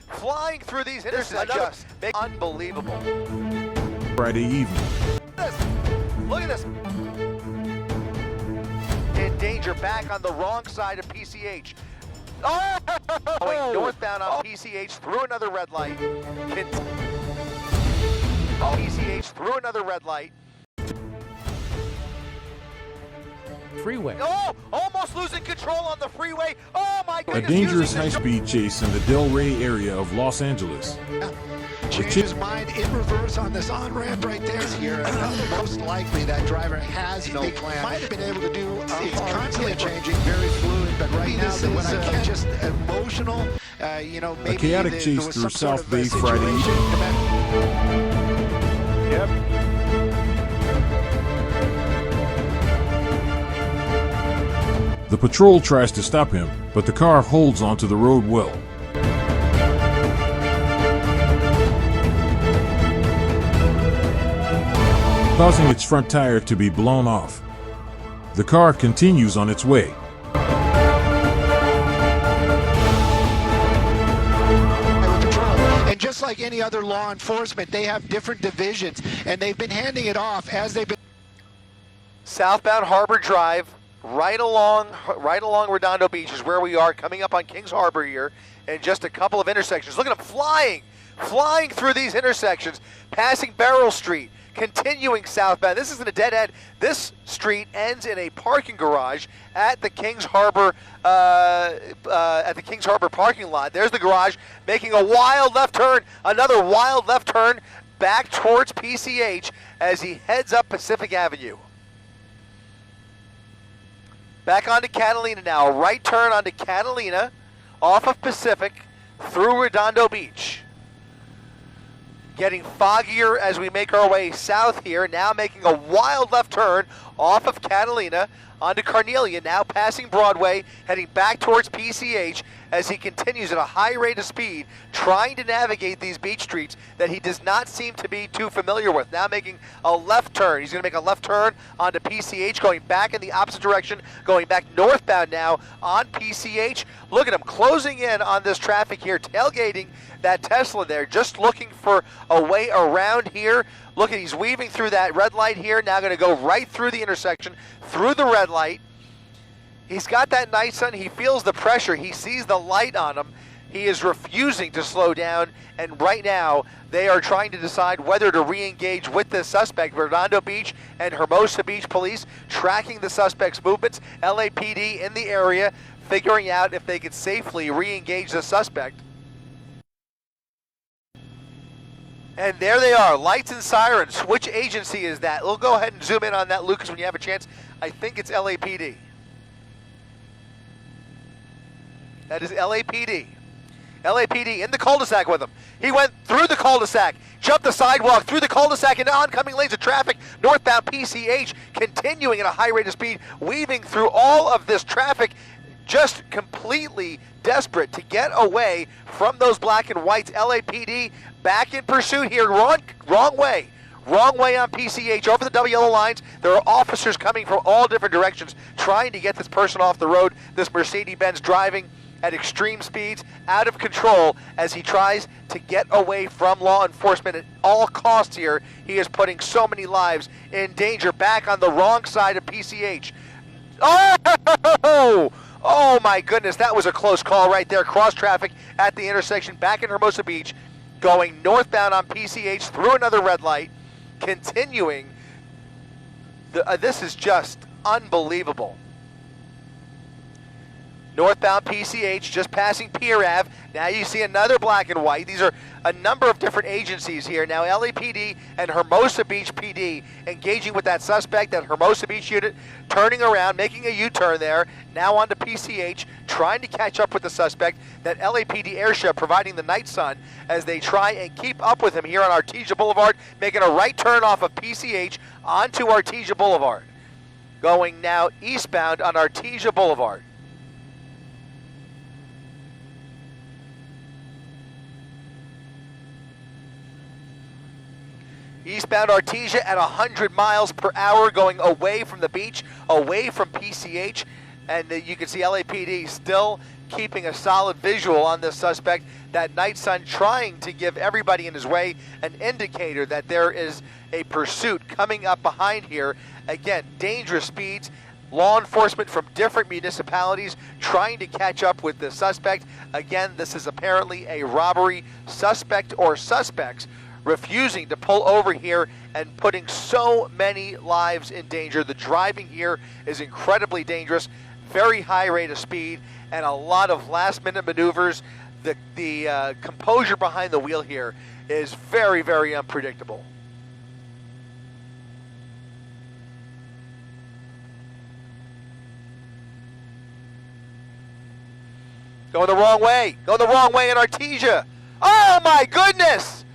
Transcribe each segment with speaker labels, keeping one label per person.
Speaker 1: flying through these intersections. Unbelievable.
Speaker 2: Friday evening.
Speaker 1: Look at this. In danger, back on the wrong side of PCH. Oh! Going northbound on PCH through another red light. PCH through another red light.
Speaker 3: Freeway.
Speaker 1: Oh! Almost losing control on the freeway. Oh my goodness.
Speaker 2: A dangerous high-speed chase in the Del Rey area of Los Angeles.
Speaker 4: Changed his mind in reverse on this on-ramp right there. Here, most likely that driver has no plan. Might have been able to do. It's constantly changing, very fluid. But right now, this is just emotional. You know, maybe
Speaker 2: a chaotic chase through South Bay Friday evening. The patrol tries to stop him, but the car holds onto the road well. Causing its front tire to be blown off. The car continues on its way.
Speaker 4: And just like any other law enforcement, they have different divisions, and they've been handing it off as they've been.
Speaker 1: Southbound Harbor Drive, right along Redondo Beach is where we are, coming up on Kings Harbor here, and just a couple of intersections. Look at them flying through these intersections, passing Beryl Street, continuing southbound. This isn't a dead end. This street ends in a parking garage at the Kings Harbor parking lot. There's the garage, making a wild left turn, another wild left turn back towards PCH as he heads up Pacific Avenue. Back onto Catalina now, right turn onto Catalina, off of Pacific, through Redondo Beach. Getting foggier as we make our way south here, now making a wild left turn off of Catalina onto Carnelia, now passing Broadway, heading back towards PCH as he continues at a high rate of speed, trying to navigate these beach streets that he does not seem to be too familiar with. Now making a left turn. He's going to make a left turn onto PCH, going back in the opposite direction, going back northbound now on PCH. Look at him closing in on this traffic here, tailgating that Tesla there, just looking for a way around here. Look at, he's weaving through that red light here, now going to go right through the intersection, through the red light. He's got that night sun, he feels the pressure, he sees the light on him. He is refusing to slow down, and right now they are trying to decide whether to re-engage with this suspect. Redondo Beach and Hermosa Beach police tracking the suspect's movements. LAPD in the area figuring out if they could safely re-engage the suspect. And there they are, lights and sirens. Which agency is that? We'll go ahead and zoom in on that, Lucas, when you have a chance. I think it's LAPD. That is LAPD. LAPD in the cul-de-sac with him. He went through the cul-de-sac, jumped the sidewalk, through the cul-de-sac into oncoming lanes of traffic, northbound PCH, continuing at a high rate of speed, weaving through all of this traffic, just completely desperate to get away from those black and whites. LAPD back in pursuit here, wrong way on PCH, over the double yellow lines. There are officers coming from all different directions trying to get this person off the road. This Mercedes-Benz driving at extreme speeds, out of control as he tries to get away from law enforcement at all costs here. He is putting so many lives in danger, back on the wrong side of PCH. Oh my goodness, that was a close call right there. Cross traffic at the intersection, back in Hermosa Beach, going northbound on PCH through another red light, continuing. This is just unbelievable. Northbound PCH, just passing Pier Ave. Now you see another black and white. These are a number of different agencies here. Now LAPD and Hermosa Beach PD engaging with that suspect, that Hermosa Beach unit, turning around, making a U-turn there. Now onto PCH, trying to catch up with the suspect. That LAPD airship providing the night sun as they try and keep up with him here on Artesia Boulevard, making a right turn off of PCH onto Artesia Boulevard. Going now eastbound on Artesia Boulevard. Eastbound Artesia at 100 miles per hour, going away from the beach, away from PCH. And you can see LAPD still keeping a solid visual on this suspect. That night sun trying to give everybody in his way an indicator that there is a pursuit coming up behind here. Again, dangerous speeds. Law enforcement from different municipalities trying to catch up with the suspect. Again, this is apparently a robbery suspect or suspects refusing to pull over here and putting so many lives in danger. The driving here is incredibly dangerous, very high rate of speed, and a lot of last-minute maneuvers. The composure behind the wheel here is very, very unpredictable. Going the wrong way. Going the wrong way in Artesia. Oh my goodness!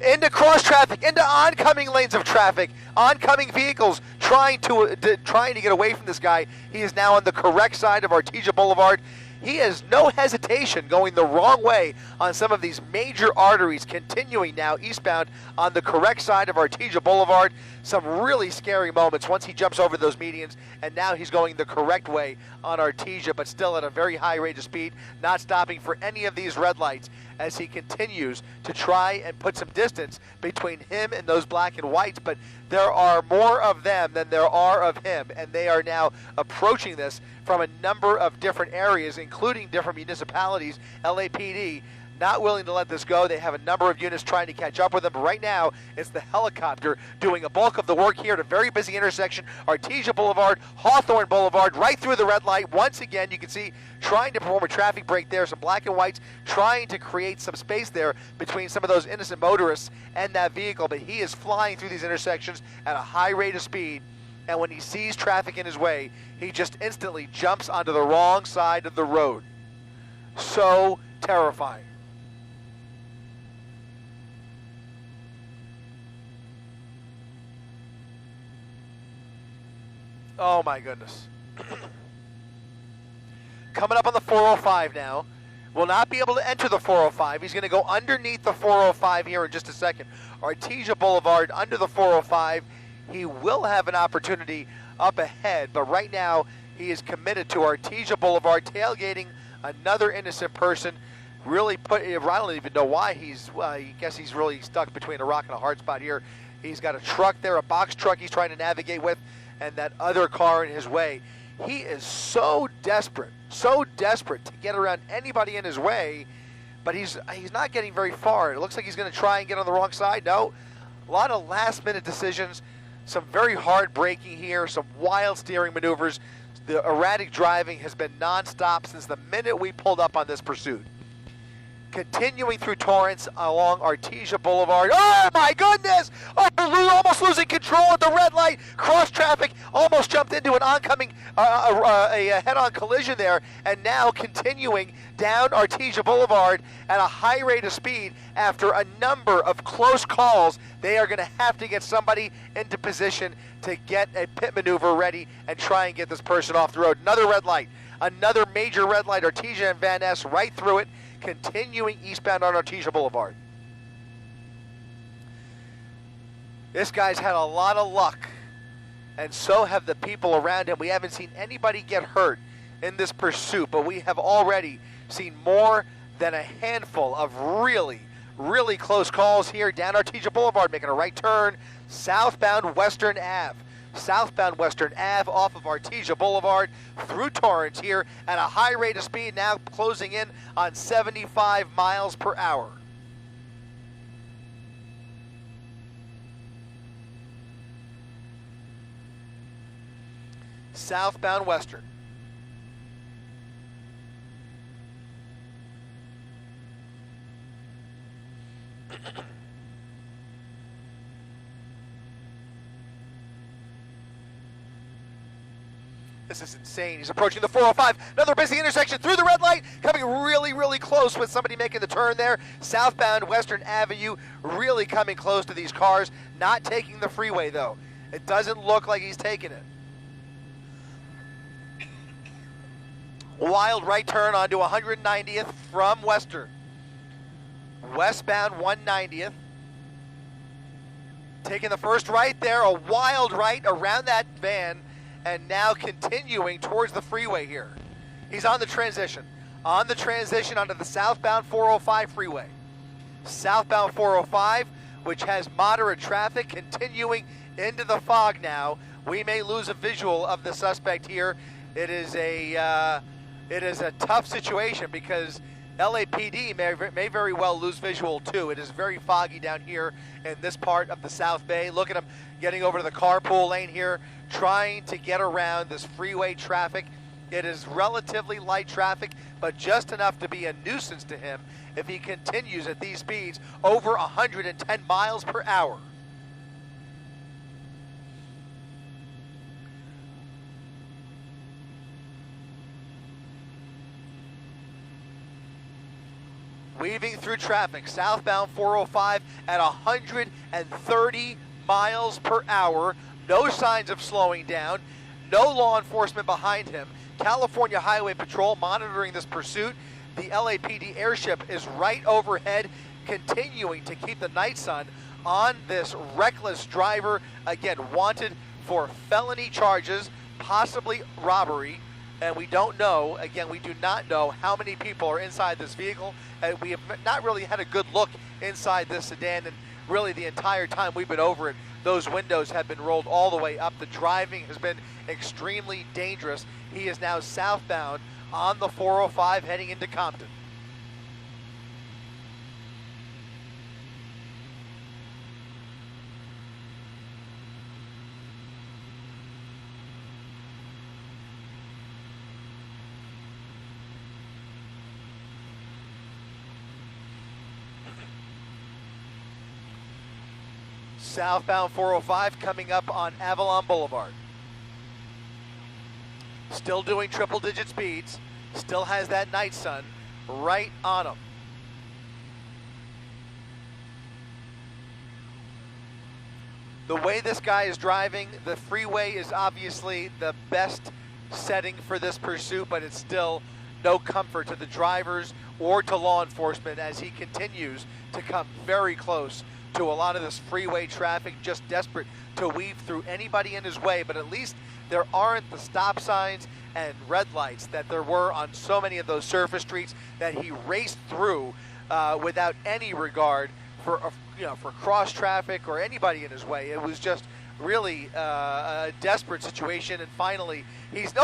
Speaker 1: Into cross traffic, into oncoming lanes of traffic, oncoming vehicles trying to get away from this guy. He is now on the correct side of Artesia Boulevard. He has no hesitation going the wrong way on some of these major arteries, continuing now eastbound on the correct side of Artesia Boulevard. Some really scary moments once he jumps over those medians, and now he's going the correct way on Artesia, but still at a very high rate of speed, not stopping for any of these red lights as he continues to try and put some distance between him and those black and whites. But there are more of them than there are of him, and they are now approaching this from a number of different areas, including different municipalities. LAPD not willing to let this go. They have a number of units trying to catch up with them. But right now, it's the helicopter doing a bulk of the work here at a very busy intersection. Artesia Boulevard, Hawthorne Boulevard, right through the red light. Once again, you can see trying to perform a traffic break there. Some black and whites trying to create some space there between some of those innocent motorists and that vehicle. But he is flying through these intersections at a high rate of speed. And when he sees traffic in his way, he just instantly jumps onto the wrong side of the road. So terrifying. Oh my goodness. Coming up on the 405 now. Will not be able to enter the 405. He's going to go underneath the 405 here in just a second. Artesia Boulevard under the 405. He will have an opportunity up ahead, but right now he is committed to Artesia Boulevard, tailgating another innocent person. Really I don't even know why I guess he's really stuck between a rock and a hard spot here. He's got a truck there, a box truck he's trying to navigate with, and that other car in his way. He is so desperate to get around anybody in his way, but he's not getting very far. It looks like he's going to try and get on the wrong side. No, a lot of last-minute decisions. Some very hard braking here, some wild steering maneuvers. The erratic driving has been nonstop since the minute we pulled up on this pursuit. Continuing through Torrance along Artesia Boulevard. Oh my goodness! Oh, almost losing control at the red light. Cross traffic, almost jumped into an oncoming, a head-on collision there, and now continuing down Artesia Boulevard at a high rate of speed. After a number of close calls, they are going to have to get somebody into position to get a pit maneuver ready and try and get this person off the road. Another red light, another major red light. Artesia and Van Ness right through it, continuing eastbound on Artesia Boulevard. This guy's had a lot of luck, and so have the people around him. We haven't seen anybody get hurt in this pursuit, but we have already seen more than a handful of really, really close calls here down Artesia Boulevard, making a right turn southbound Western Ave. Southbound Western Ave off of Artesia Boulevard through Torrance here at a high rate of speed, now closing in on 75 miles per hour. Southbound Western. This is insane. He's approaching the 405. Another busy intersection through the red light. Coming really, really close with somebody making the turn there. Southbound Western Avenue really coming close to these cars. Not taking the freeway, though. It doesn't look like he's taking it. Wild right turn onto 190th from Western. Westbound 190th. Taking the first right there. A wild right around that van. and now continuing towards the freeway here. He's on the transition. On the transition onto the southbound 405 freeway. Southbound 405, which has moderate traffic, continuing into the fog now. We may lose a visual of the suspect here. It is a tough situation because LAPD may very well lose visual too. It is very foggy down here in this part of the South Bay. Look at him getting over to the carpool lane here, trying to get around this freeway traffic. It is relatively light traffic, but just enough to be a nuisance to him if he continues at these speeds over 110 miles per hour. Weaving through traffic, southbound 405 at 130 miles per hour. No signs of slowing down. No law enforcement behind him. California Highway Patrol monitoring this pursuit. The LAPD airship is right overhead, continuing to keep the night sun on this reckless driver. Again, wanted for felony charges, possibly robbery. And we don't know, again, we do not know how many people are inside this vehicle. We have not really had a good look inside this sedan, and really the entire time we've been over it, those windows have been rolled all the way up. The driving has been extremely dangerous. He is now southbound on the 405 heading into Compton. Southbound 405 coming up on Avalon Boulevard. Still doing triple-digit speeds. Still has that night sun right on him. The way this guy is driving, the freeway is obviously the best setting for this pursuit, but it's still no comfort to the drivers or to law enforcement as he continues to come very close to a lot of this freeway traffic, just desperate to weave through anybody in his way. But at least there aren't the stop signs and red lights that there were on so many of those surface streets that he raced through without any regard for for cross traffic or anybody in his way. It was just really a desperate situation, and finally he's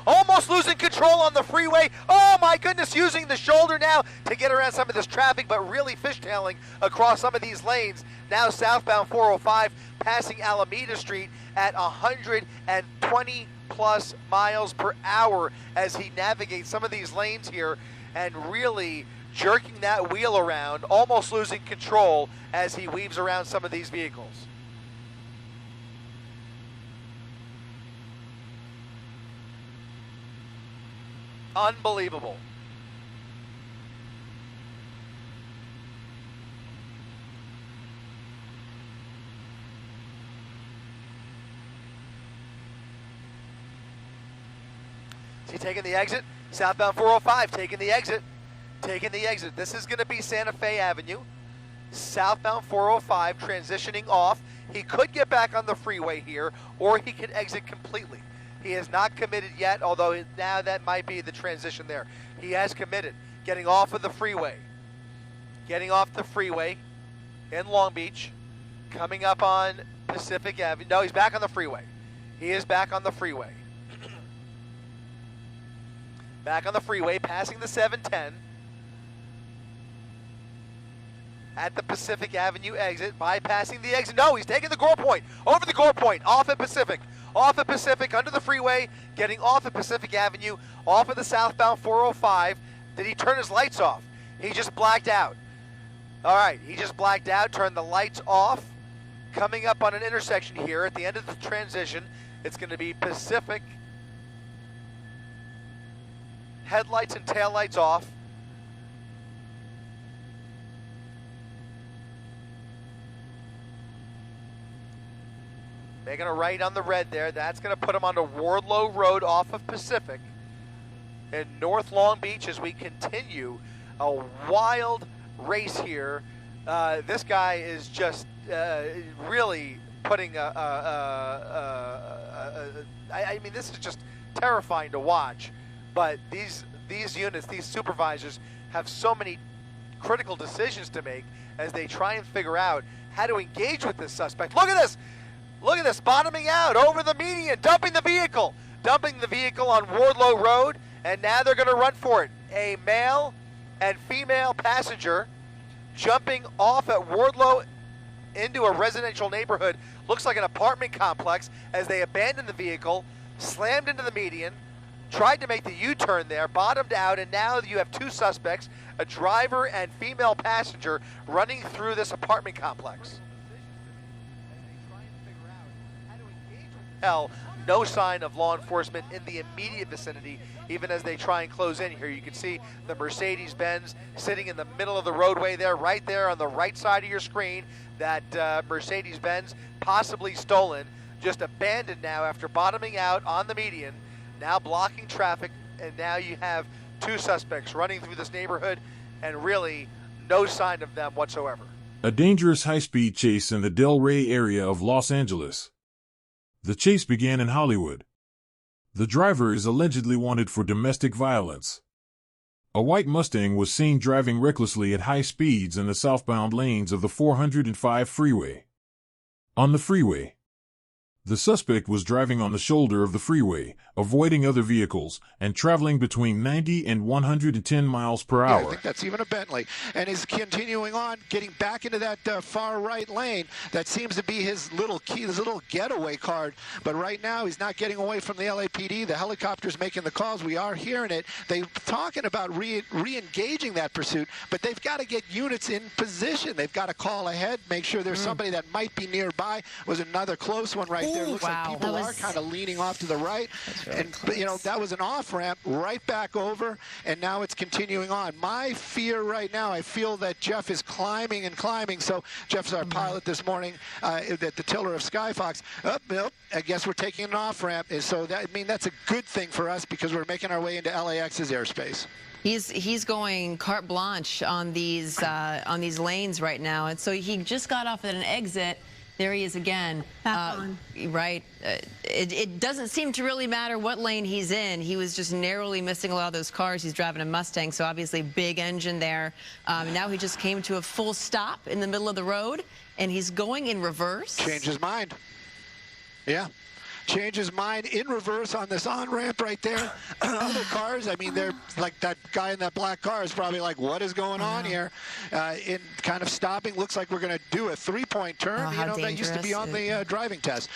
Speaker 1: almost losing control on the freeway. Oh my goodness, using the shoulder now to get around some of this traffic, but really fishtailing across some of these lanes. Now southbound 405 passing Alameda Street at 120 plus miles per hour as he navigates some of these lanes here and really jerking that wheel around, almost losing control as he weaves around some of these vehicles. Unbelievable. Is he taking the exit? Southbound 405 taking the exit. Taking the exit. This is going to be Santa Fe Avenue. Southbound 405 transitioning off. He could get back on the freeway here, or he could exit completely. He has not committed yet, although now that might be the transition there. He has committed. Getting off of the freeway. Getting off the freeway in Long Beach. Coming up on Pacific Avenue. No, he's back on the freeway. He is back on the freeway. Back on the freeway, passing the 710. At the Pacific Avenue exit, bypassing the exit. No, he's taking the Gore Point. Over the Gore Point, off at Pacific. Off at Pacific, under the freeway, getting off at Pacific Avenue, off of the southbound 405. Did he turn his lights off? He just blacked out. All right, he just blacked out, turned the lights off. Coming up on an intersection here at the end of the transition, it's going to be Pacific. Headlights and taillights off. Making a right on the red there. That's going to put him onto Wardlow Road off of Pacific in North Long Beach as we continue a wild race here. This guy is just really putting I mean, this is just terrifying to watch. But these units, these supervisors, have so many critical decisions to make as they try and figure out how to engage with this suspect. Look at this! Look at this, bottoming out over the median, dumping the vehicle on Wardlow Road, and now they're going to run for it. A male and female passenger jumping off at Wardlow into a residential neighborhood. Looks like an apartment complex as they abandoned the vehicle, slammed into the median, tried to make the U-turn there, bottomed out, and now you have two suspects, a driver and female passenger, running through this apartment complex. Hell, no sign of law enforcement in the immediate vicinity, even as they try and close in here. You can see the Mercedes-Benz sitting in the middle of the roadway there, right there on the right side of your screen. That Mercedes-Benz, possibly stolen, just abandoned now after bottoming out on the median, now blocking traffic, and now you have two suspects running through this neighborhood, and really no sign of them whatsoever.
Speaker 2: A dangerous high-speed chase in the Del Rey area of Los Angeles. The chase began in Hollywood. The driver is allegedly wanted for domestic violence. A white Mustang was seen driving recklessly at high speeds in the southbound lanes of the 405 freeway. On the freeway, the suspect was driving on the shoulder of the freeway, avoiding other vehicles, and traveling between 90 and 110 miles per hour.
Speaker 4: Yeah, I think that's even a Bentley. And he's continuing on, getting back into that far right lane. That seems to be his little key, his little getaway card. But right now, he's not getting away from the LAPD. The helicopter's making the calls. We are hearing it. They're talking about re-engaging that pursuit, but they've got to get units in position. They've got to call ahead, make sure there's somebody that might be nearby. Was another close one right there. Looks like people are kind of leaning off to the right. And, you know, that was an off-ramp right back over, and now it's continuing on. My fear right now, I feel that Jeff is climbing and climbing. So Jeff's our pilot this morning at the tiller of Skyfox. I guess we're taking an off-ramp. And so that, I mean, that's a good thing for us because we're making our way into LAX's airspace.
Speaker 5: He's going carte blanche on these lanes right now, and so he just got off at an exit. There he is again.
Speaker 6: Back on.
Speaker 5: Right. It doesn't seem to really matter what lane he's in. He was just narrowly missing a lot of those cars. He's driving a Mustang, so obviously big engine there. Now he just came to a full stop in the middle of the road, and he's going in reverse.
Speaker 4: Changed his mind. Yeah. Changed his mind in reverse on this on-ramp right there. Other cars, I mean, they're like that guy in that black car is probably like, what is going on here? In kind of stopping. Looks like we're going to do a three-point turn. You know, that used to be on the driving test.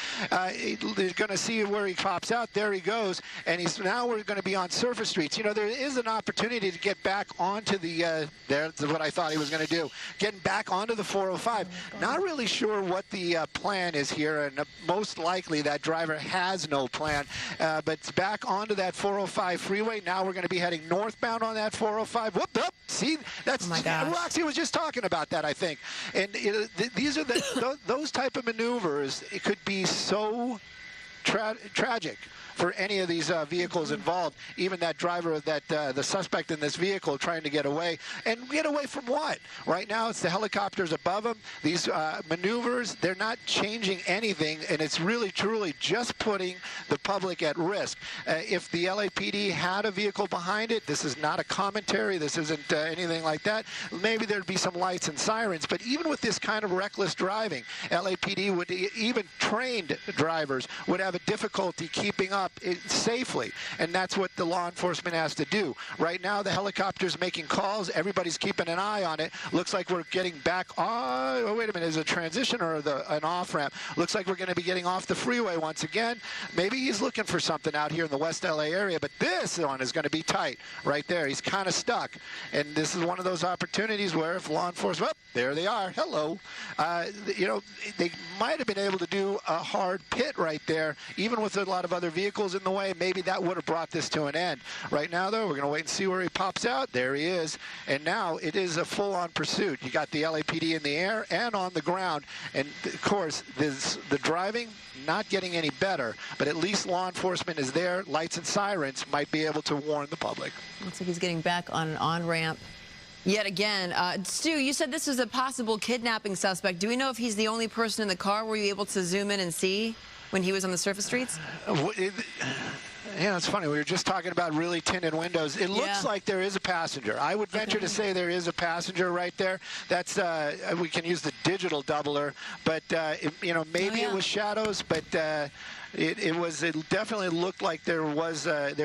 Speaker 4: He's going to see where he pops out. There he goes. And now we're going to be on surface streets. You know, there is an opportunity to get back onto the, there's what I thought he was going to do. Getting back onto the 405. Not really sure what the plan is here, and most likely that driver has no plan, but it's back onto that 405 freeway. Now we're going to be heading northbound on that 405. Whoop, up. See, that's Roxy was just talking about that, I think. And these are those type of maneuvers. It could be so tragic for any of these vehicles involved. Even that driver of that the suspect in this vehicle trying to get away. And get away from what? Right now it's the helicopters above them. These maneuvers, they're not changing anything, and it's really truly just putting the public at risk. If the LAPD had a vehicle behind it, this is not a commentary, this isn't anything like that, maybe there'd be some lights and sirens. But even with this kind of reckless driving, LAPD would, even trained drivers would have a difficulty keeping up safely, and that's what the law enforcement has to do. Right now the helicopter's making calls, everybody's keeping an eye on it. Looks like we're getting back oh wait a minute, is it a transition or an off-ramp? Looks like we're going to be getting off the freeway once again. Maybe he's looking for something out here in the West LA area, but this one is going to be tight right there. He's kind of stuck, and this is one of those opportunities where if law enforcement, there they are, hello. You know, they might have been able to do a hard pit right there, even with a lot of other vehicles in the way. Maybe that would have brought this to an end. Right now, though, we're going to wait and see where he pops out. There he is. And now it is a full-on pursuit. You got the LAPD in the air and on the ground. And, of course, the driving not getting any better, but at least law enforcement is there. Lights and sirens might be able to warn the public.
Speaker 5: Looks like he's getting back on an on-ramp Yet again, Stu, you said this was a possible kidnapping suspect. Do we know if he's the only person in the car? Were you able to zoom in and see when he was on the surface streets?
Speaker 4: Yeah, it's funny. We were just talking about really tinted windows. It looks like there is a passenger. I would venture to say there is a passenger right there. That's we can use the digital doubler, but you know, maybe it was shadows, but it definitely looked like there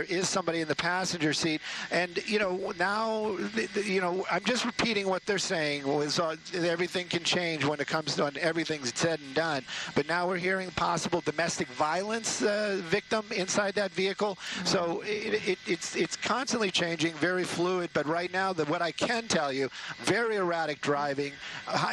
Speaker 4: is somebody in the passenger seat. And you know, now you know, I'm just repeating what they're saying was everything can change when it comes to when everything's said and done. But now we're hearing possible domestic violence victim inside that vehicle. So it's constantly changing, very fluid. But right now, what I can tell you, very erratic driving,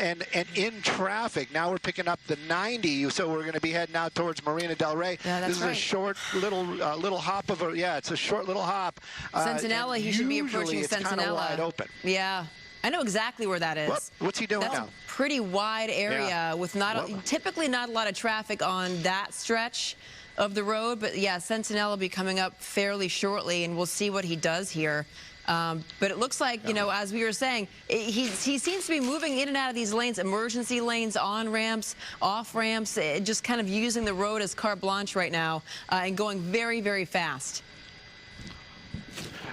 Speaker 4: and in traffic. Now we're picking up the 90, so we're going to be heading out towards Marina Del Rey.
Speaker 5: Yeah, that's
Speaker 4: this is a short little hop of a it's a short little hop.
Speaker 5: Sentinella, he should be approaching
Speaker 4: it's
Speaker 5: Sentinella.
Speaker 4: Kind of wide open.
Speaker 5: Yeah, I know exactly where that is.
Speaker 4: What's he doing
Speaker 5: That's
Speaker 4: now?
Speaker 5: a pretty wide area with typically not a lot of traffic on that stretch of the road, but yeah, Sentinella will be coming up fairly shortly, and we'll see what he does here. But it looks like, you know, as we were saying, he seems to be moving in and out of these lanes, emergency lanes, on ramps, off ramps, just kind of using the road as carte blanche right now, and going very, very fast.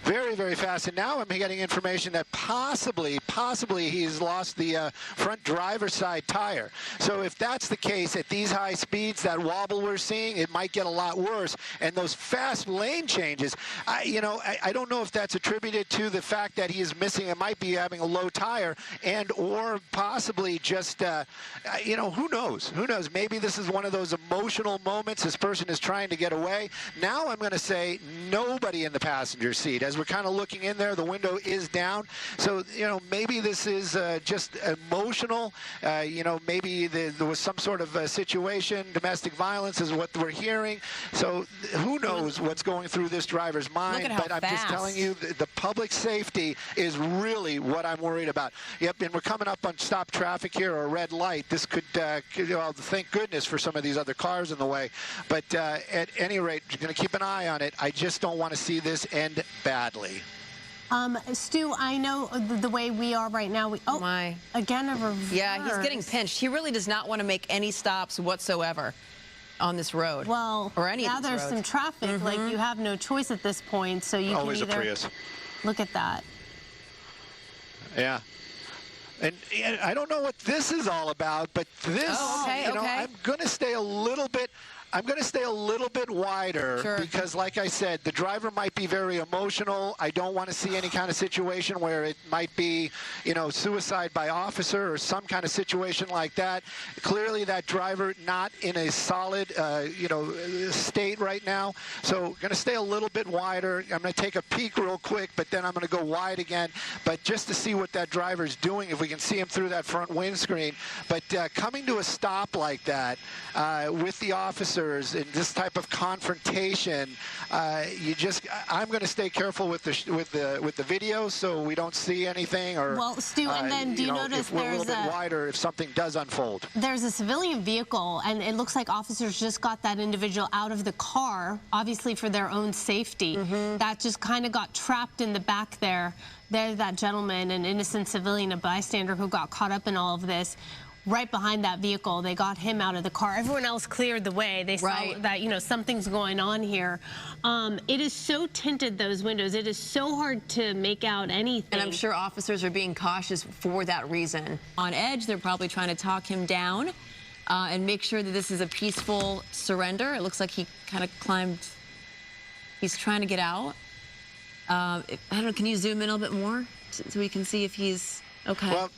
Speaker 4: Very, very fast. And now I'm getting information that possibly he's lost the front driver's side tire. So if that's the case, at these high speeds, that wobble we're seeing, it might get a lot worse. And those fast lane changes, I don't know if that's attributed to the fact that he is missing, it might be having a low tire, and or possibly just, who knows? Who knows? Maybe this is one of those emotional moments. This person is trying to get away. Now I'm going to say nobody in the passenger seat. As we're kind of looking in there, the window is down. So, maybe this is just emotional. Maybe there was some sort of situation. Domestic violence is what we're hearing. So who knows what's going through this driver's mind. But I'm just telling you, the public safety is really what I'm worried about. Yep, and we're coming up on stop traffic here, or a red light. This could, thank goodness for some of these other cars in the way. But at any rate, you're going to keep an eye on it. I just don't want to see this end badly.
Speaker 6: Stu, I know the way we are right now. Again, a reverse.
Speaker 5: Yeah, he's getting pinched. He really does not want to make any stops whatsoever on this road.
Speaker 6: Well,
Speaker 5: or any
Speaker 6: now
Speaker 5: of these
Speaker 6: there's
Speaker 5: roads.
Speaker 6: some traffic. Like, you have no choice at this point, so you
Speaker 4: Always
Speaker 6: can either
Speaker 4: a Prius.
Speaker 6: Look at that.
Speaker 4: Yeah. And I don't know what this is all about, but this, I'm going to stay a little bit. I'm going to stay a little bit wider because, like I said, the driver might be very emotional. I don't want to see any kind of situation where it might be, suicide by officer or some kind of situation like that. Clearly, that driver not in a solid, state right now. So, going to stay a little bit wider. I'm going to take a peek real quick, but then I'm going to go wide again. But just to see what that driver's doing, if we can see him through that front windscreen. But coming to a stop like that with the officer in this type of confrontation, I'm going to stay careful with the video so we don't see anything. Or
Speaker 6: well, Stu, and then do you notice
Speaker 4: if we're a little bit wider if something does unfold?
Speaker 6: There's a civilian vehicle, and it looks like officers just got that individual out of the car, obviously for their own safety. That just kind of got trapped in the back there. There's that gentleman, an innocent civilian, a bystander who got caught up in all of this. Right behind that vehicle, they got him out of the car. Everyone else cleared the way. They saw that, something's going on here. It is so tinted, those windows. It is so hard to make out anything.
Speaker 5: And I'm sure officers are being cautious for that reason. On edge, they're probably trying to talk him down and make sure that this is a peaceful surrender. It looks like he kind of climbed. He's trying to get out. I don't know, can you zoom in a little bit more so we can see if he's okay?
Speaker 4: Well,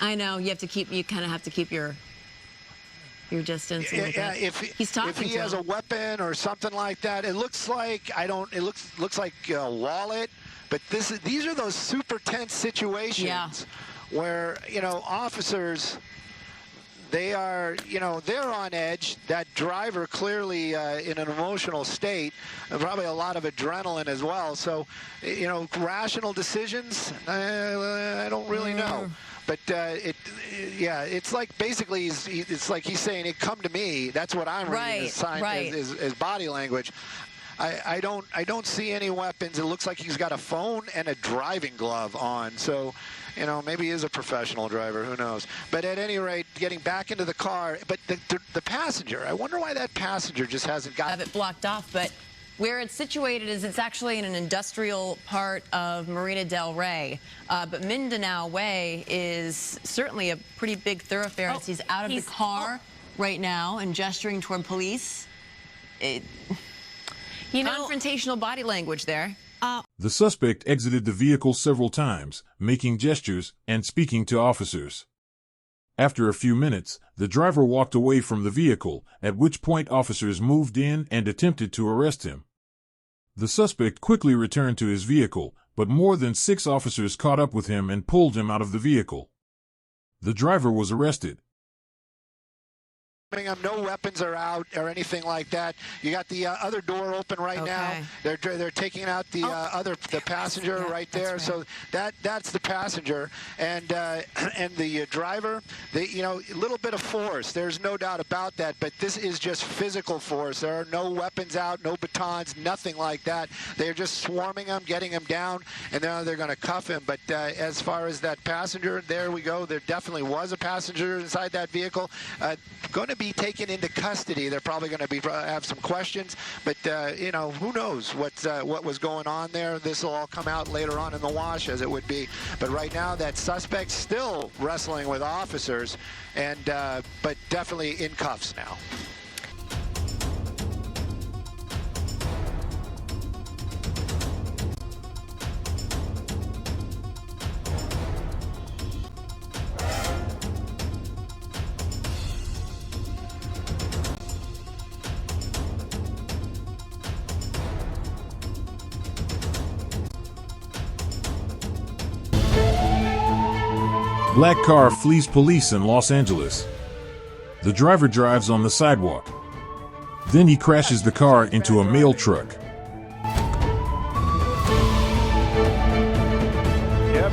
Speaker 5: I know you kind of have to keep your distance.
Speaker 4: If he has a weapon or something like that, it looks like looks like a wallet. But these are those super tense situations where officers. They are, they're on edge. That driver clearly in an emotional state, probably a lot of adrenaline as well. So, rational decisions, I don't really know. But it's like basically it's like he's saying, "It come to me." That's what I'm reading as body language. I don't see any weapons. It looks like he's got a phone and a driving glove on. So, you know, maybe he is a professional driver. Who knows? But at any rate, getting back into the car. But the passenger, I wonder why that passenger just hasn't got
Speaker 5: have it blocked off. But where it's situated is it's actually in an industrial part of Marina del Rey. But Mindanao Way is certainly a pretty big thoroughfare. As he's out of the car right now and gesturing toward police. Confrontational body language there.
Speaker 2: The suspect exited the vehicle several times, making gestures and speaking to officers. After a few minutes, the driver walked away from the vehicle, at which point officers moved in and attempted to arrest him. The suspect quickly returned to his vehicle, but more than 6 officers caught up with him and pulled him out of the vehicle. The driver was arrested.
Speaker 4: No weapons are out or anything like that. You got the other door open right now. They're taking out the the passenger right there. Right. So that's the passenger and the driver. You know, a little bit of force. There's no doubt about that. But this is just physical force. There are no weapons out, no batons, nothing like that. They're just swarming him, getting him down, and now they're going to cuff him. But as far as that passenger, there we go. There definitely was a passenger inside that vehicle. Going to be taken into custody. They're probably going to have some questions, but you know, who knows what was going on there. This will all come out later on in the wash, as it would be. But right now, that suspect's still wrestling with officers, and but definitely in cuffs now.
Speaker 2: Black car flees police in Los Angeles. The driver drives on the sidewalk. Then he crashes the car into a mail truck.
Speaker 1: Yep.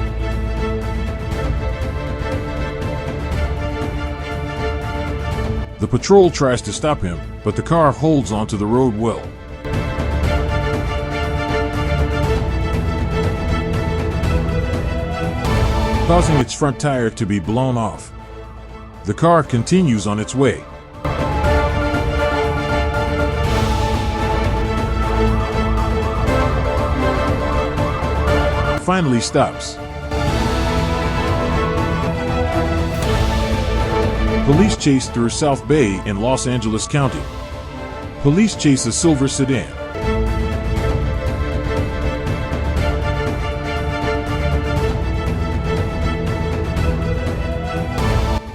Speaker 2: The patrol tries to stop him, but the car holds onto the road well. Causing its front tire to be blown off. The car continues on its way. Finally stops. Police chase through South Bay in Los Angeles County. Police chase a silver sedan.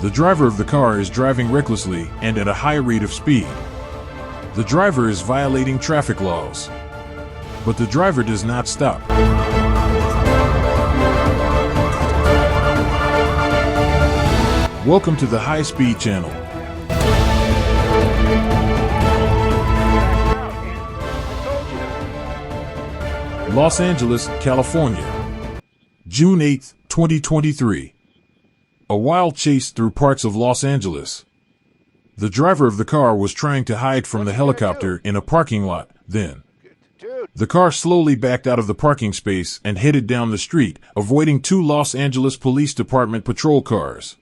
Speaker 2: The driver of the car is driving recklessly and at a high rate of speed. The driver is violating traffic laws. But the driver does not stop. Welcome to the High Speed Channel. Los Angeles, California. June 8, 2023. A wild chase through parts of Los Angeles. The driver of the car was trying to hide from the helicopter in a parking lot. Then, the car slowly backed out of the parking space and headed down the street, avoiding 2 Los Angeles Police Department patrol cars.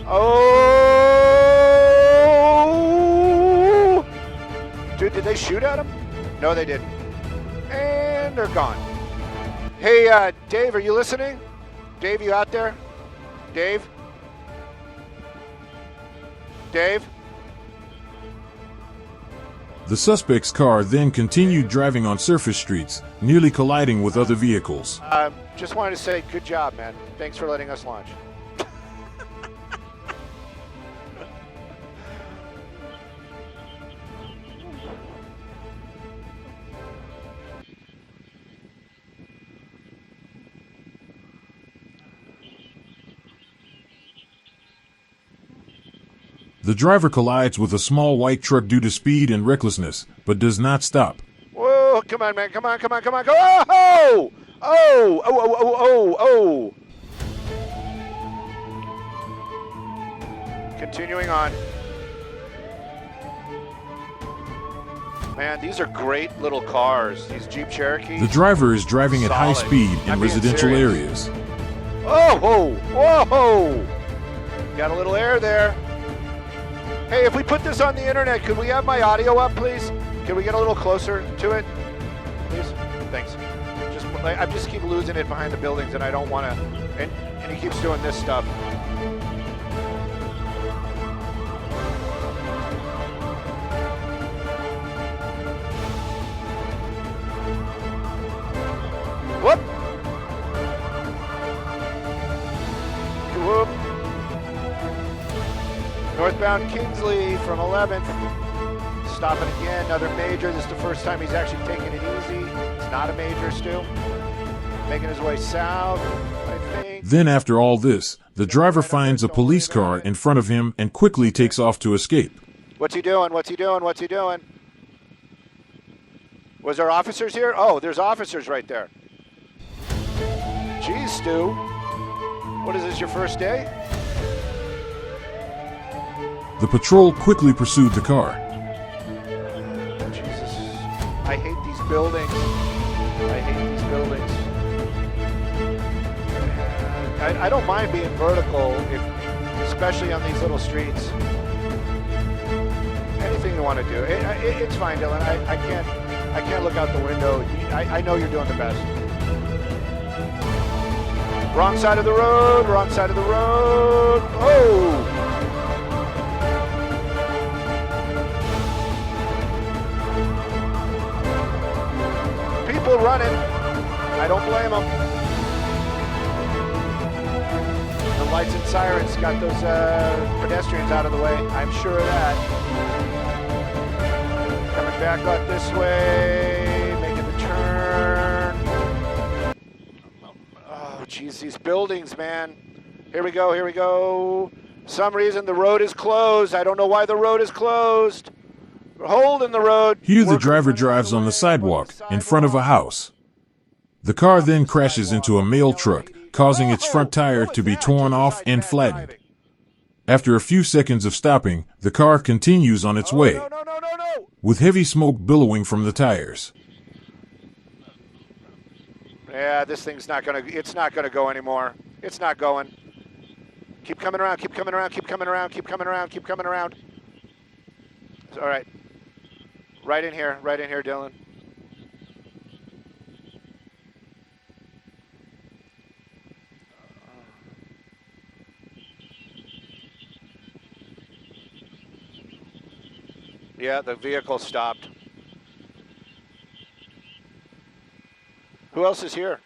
Speaker 1: Oh! Dude, did they shoot at him? No, they didn't. And they're gone. Hey, Dave, are you listening? Dave, you out there? Dave? Dave?
Speaker 2: The suspect's car then continued driving on surface streets, nearly colliding with other vehicles.
Speaker 1: Just wanted to say good job, man. Thanks for letting us launch.
Speaker 2: The driver collides with a small white truck due to speed and recklessness, but does not stop.
Speaker 1: Whoa, come on, man. Come on, come on, come on, come on. Oh! Oh! Oh, oh, oh, oh, oh. Continuing on.
Speaker 7: Man, these are great little cars. These Jeep Cherokees.
Speaker 2: The driver is driving at high
Speaker 7: Solid.
Speaker 2: speed in
Speaker 7: I'm being
Speaker 2: residential
Speaker 7: serious.
Speaker 2: areas.
Speaker 7: Oh, whoa, whoa! Got a little air there. Hey, if we put this on the internet, could we have my audio up, please? Can we get a little closer to it, please? Thanks. I just keep losing it behind the buildings, and I don't want to. And he keeps doing this stuff. Whoop! Whoop! Northbound Kingsley from 11th. Stopping again, another major. This is the first time he's actually taking it easy. It's not a major, Stu. Making his way south, I think.
Speaker 2: Then after all this, the driver finds a police car in front of him and quickly takes off to escape.
Speaker 7: What's he doing? What's he doing? What's he doing? Was there officers here? Oh, there's officers right there. Jeez, Stu. What is this, your first day?
Speaker 2: The patrol quickly pursued the car.
Speaker 7: Jesus. I hate these buildings. I hate these buildings. I don't mind being vertical, especially on these little streets. Anything you want to do. It's fine, Dylan. I can't look out the window. I know you're doing the best. Wrong side of the road, wrong side of the road. Oh! People running. I don't blame them. The lights and sirens got those pedestrians out of the way. I'm sure of that. Coming back out this way, making the turn. Oh, geez, these buildings, man. Here we go, here we go. Some reason the road is closed. I don't know why the road is closed. We're holding the road.
Speaker 2: Here the driver drives on the sidewalk in front of a house. The car then crashes into a mail truck, causing its front tire to be torn off and flattened. After a few seconds of stopping, the car continues on its way, with heavy smoke billowing from the tires.
Speaker 7: Yeah, this thing's not gonna, it's not gonna go anymore. It's not going. Keep coming around, keep coming around, keep coming around, keep coming around, keep coming around. All right. Right in here, Dylan. Yeah, the vehicle stopped. Who else is here?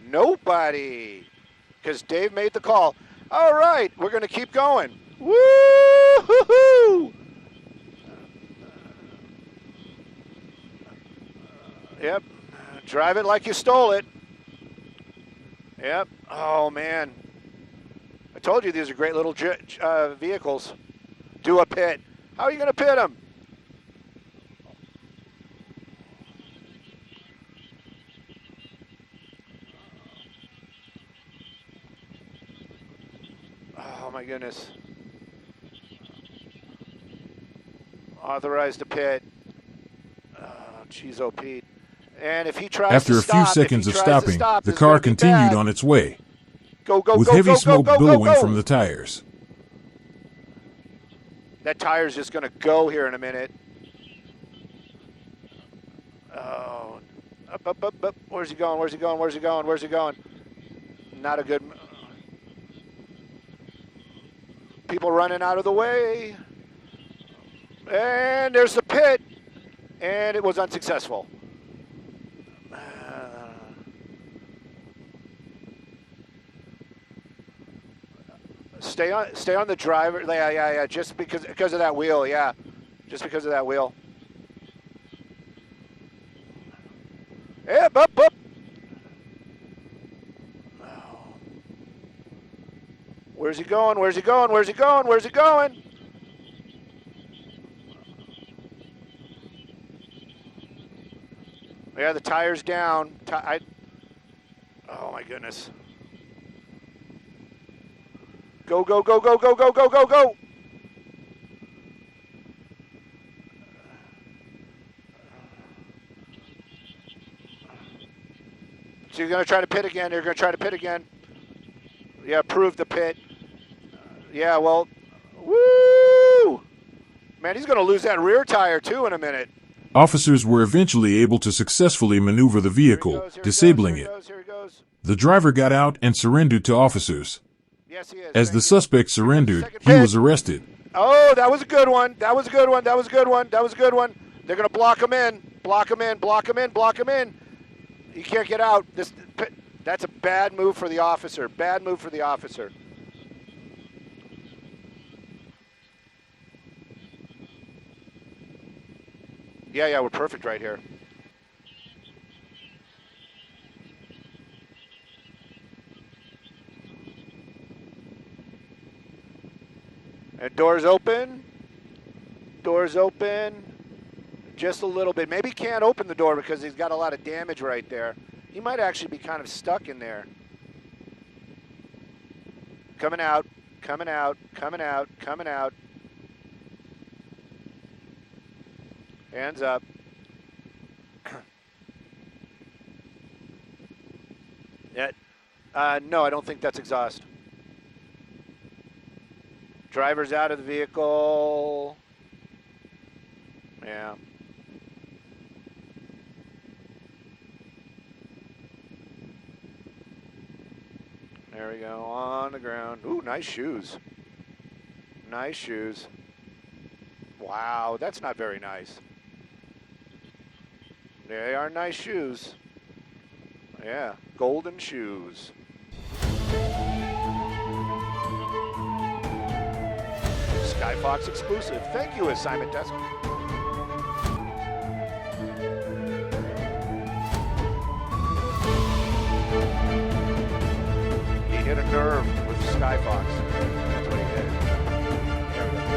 Speaker 7: Nobody. Because Dave made the call. All right, we're going to keep going. Woo-hoo-hoo! Yep. Drive it like you stole it. Yep. Oh, man. I told you these are great little vehicles. Do a pit. How are you going to pit them? Oh, my goodness. Authorized to pit. Oh, geez, oh, Pete. And if he tries
Speaker 2: After
Speaker 7: to
Speaker 2: a
Speaker 7: stop,
Speaker 2: few seconds of stopping, the
Speaker 7: this is
Speaker 2: car
Speaker 7: gonna be
Speaker 2: continued
Speaker 7: bad.
Speaker 2: on its way,
Speaker 7: Go, go,
Speaker 2: with
Speaker 7: go,
Speaker 2: heavy
Speaker 7: go,
Speaker 2: smoke
Speaker 7: go, go,
Speaker 2: billowing
Speaker 7: go, go.
Speaker 2: from the tires.
Speaker 7: That tire's just going to go here in a minute. Oh. Up. Where's he going? Where's he going? Where's he going? Where's he going? Not a good... People running out of the way. And there's the pit. And it was unsuccessful. Stay on the driver. Yeah. Just because of that wheel. Yeah, just because of that wheel. Yep, up. Where's he going? Where's he going? Where's he going? Where's he going? Yeah, the tire's down. Oh my goodness. Go, go, go, go, go, go, go, go, go. So you're going to try to pit again. You're going to try to pit again. Yeah, prove the pit. Yeah, well, woo! Man, he's going to lose that rear tire, too, in a minute.
Speaker 2: Officers were eventually able to successfully maneuver the vehicle, disabling it.
Speaker 7: Here he goes.
Speaker 2: The driver got out and surrendered to officers.
Speaker 7: Yes, he is.
Speaker 2: As
Speaker 7: Thank
Speaker 2: the
Speaker 7: you.
Speaker 2: suspect surrendered,
Speaker 7: Second
Speaker 2: he
Speaker 7: pit.
Speaker 2: was arrested.
Speaker 7: Oh, that was a good one. That was a good one. That was a good one. That was a good one. They're going to block him in. Block him in. Block him in. Block him in. He can't get out. That's a bad move for the officer. Bad move for the officer. Yeah, we're perfect right here. And doors open. Doors open. Just a little bit. Maybe he can't open the door because he's got a lot of damage right there. He might actually be kind of stuck in there. Coming out. Coming out. Coming out. Coming out. Hands up. No, I don't think that's exhaust. Driver's out of the vehicle. Yeah. There we go, on the ground. Ooh, nice shoes. Nice shoes. Wow, that's not very nice. They are nice shoes. Yeah, golden shoes. Skyfox exclusive. Thank you, Assignment Desk. He hit a nerve with Skyfox. That's what he hit. There we go.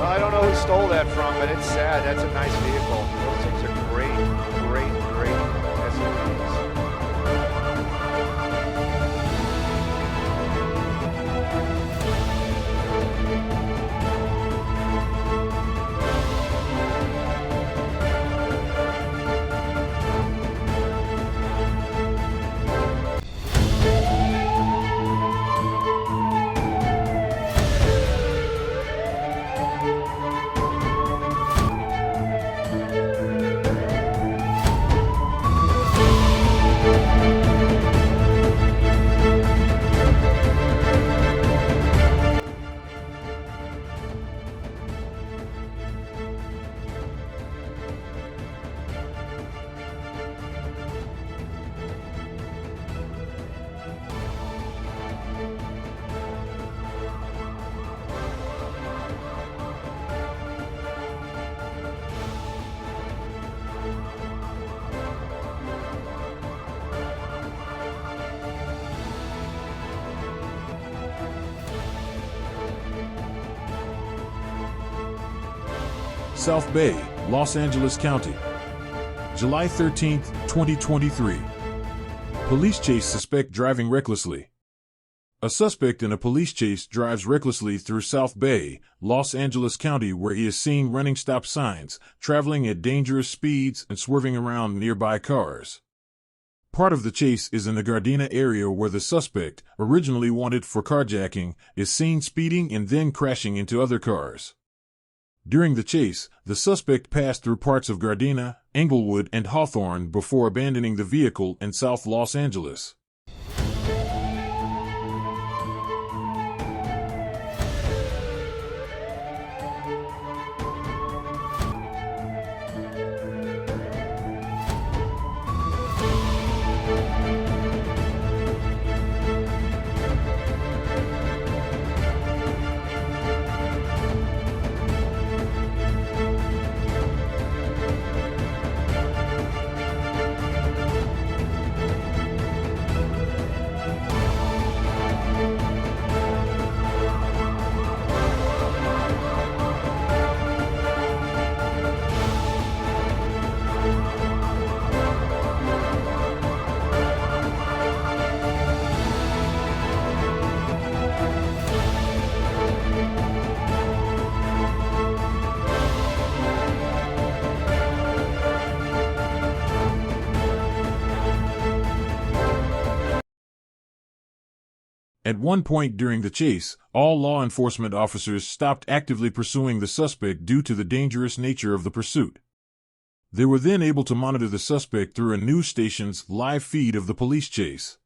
Speaker 7: I don't know who stole that from, but it's sad. That's a nice vehicle. Those things are great, great, great SUVs.
Speaker 2: South Bay, Los Angeles County. July 13, 2023. Police chase suspect driving recklessly. A suspect in a police chase drives recklessly through South Bay, Los Angeles County, where he is seen running stop signs, traveling at dangerous speeds, and swerving around nearby cars. Part of the chase is in the Gardena area where the suspect, originally wanted for carjacking, is seen speeding and then crashing into other cars. During the chase, the suspect passed through parts of Gardena, Englewood, and Hawthorne before abandoning the vehicle in South Los Angeles. At one point during the chase, all law enforcement officers stopped actively pursuing the suspect due to the dangerous nature of the pursuit. They were then able to monitor the suspect through a news station's live feed of the police chase.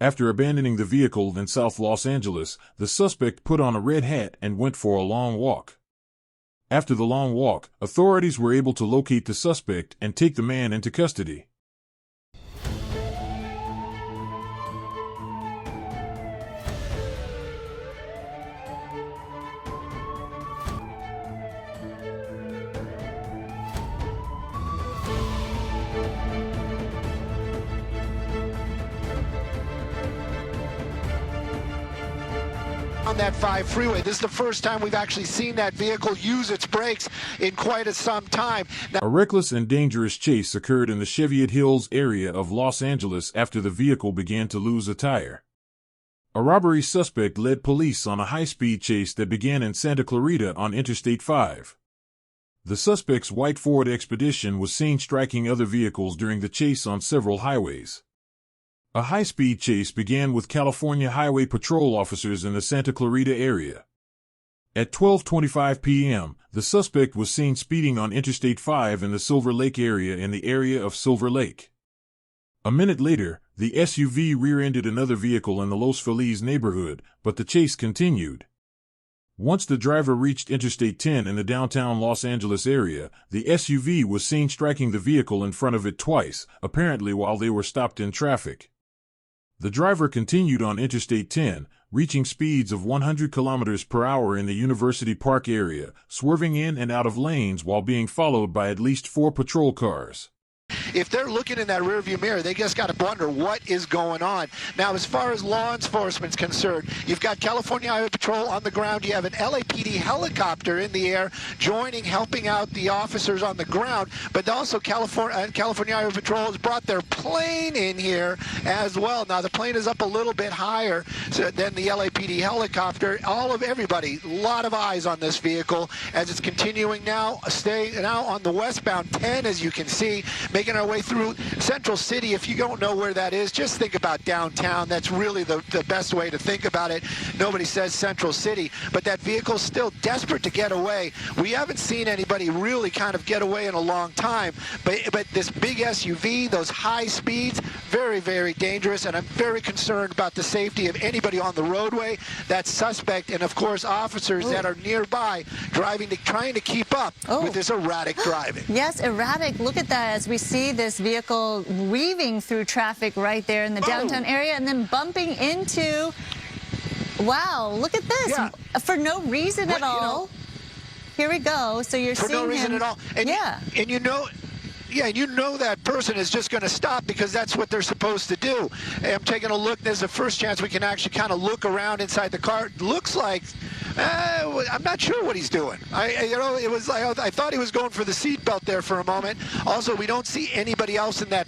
Speaker 2: After abandoning the vehicle in South Los Angeles, the suspect put on a red hat and went for a long walk. After the long walk, authorities were able to locate the suspect and take the man into custody.
Speaker 4: On that 5 freeway. This is the first time we've actually seen that vehicle use its brakes in quite some time. Now,
Speaker 2: a reckless and dangerous chase occurred in the Cheviot Hills area of Los Angeles after the vehicle began to lose a tire. A robbery suspect led police on a high-speed chase that began in Santa Clarita on Interstate 5. The suspect's white Ford Expedition was seen striking other vehicles during the chase on several highways. A high-speed chase began with California Highway Patrol officers in the Santa Clarita area. At 12:25 p.m., the suspect was seen speeding on Interstate 5 in the Silver Lake area of Silver Lake. A minute later, The SUV rear-ended another vehicle in the Los Feliz neighborhood, but the chase continued. Once the driver reached Interstate 10 in the downtown Los Angeles area, the SUV was seen striking the vehicle in front of it twice, apparently while they were stopped in traffic. The driver continued on Interstate 10, reaching speeds of 100 kilometers per hour in the University Park area, swerving in and out of lanes while being followed by at least 4 patrol cars.
Speaker 4: If they're looking in that rearview mirror, they just got to wonder what is going on. Now, as far as law enforcement's concerned, you've got California Highway Patrol on the ground. You have an LAPD helicopter in the air joining, helping out the officers on the ground. But also California Highway Patrol has brought their plane in here as well. Now, the plane is up a little bit higher than the LAPD helicopter. Everybody, a lot of eyes on this vehicle as it's continuing now, staying now on the westbound 10, as you can see, making our way through Central City. If you don't know where that is, just think about downtown. That's really the best way to think about it. Nobody says Central City, but that vehicle's still desperate to get away. We haven't seen anybody really kind of get away in a long time, but this big SUV, those high speeds, very, very dangerous, and I'm very concerned about the safety of anybody on the roadway, that suspect, and of course officers that are nearby trying to keep up with this erratic driving.
Speaker 8: Yes, erratic. Look at that as we see this vehicle weaving through traffic right there in the downtown area and then bumping into, wow, look at this.
Speaker 4: Yeah.
Speaker 8: For no reason at all. Here we go. So you're seeing
Speaker 4: for no reason
Speaker 8: him.
Speaker 4: at all. And you know, that person is just going to stop because that's what they're supposed to do. Hey, I'm taking a look. There's the first chance we can actually kind of look around inside the car. It looks like I'm not sure what he's doing. I thought he was going for the seatbelt there for a moment. Also, we don't see anybody else in the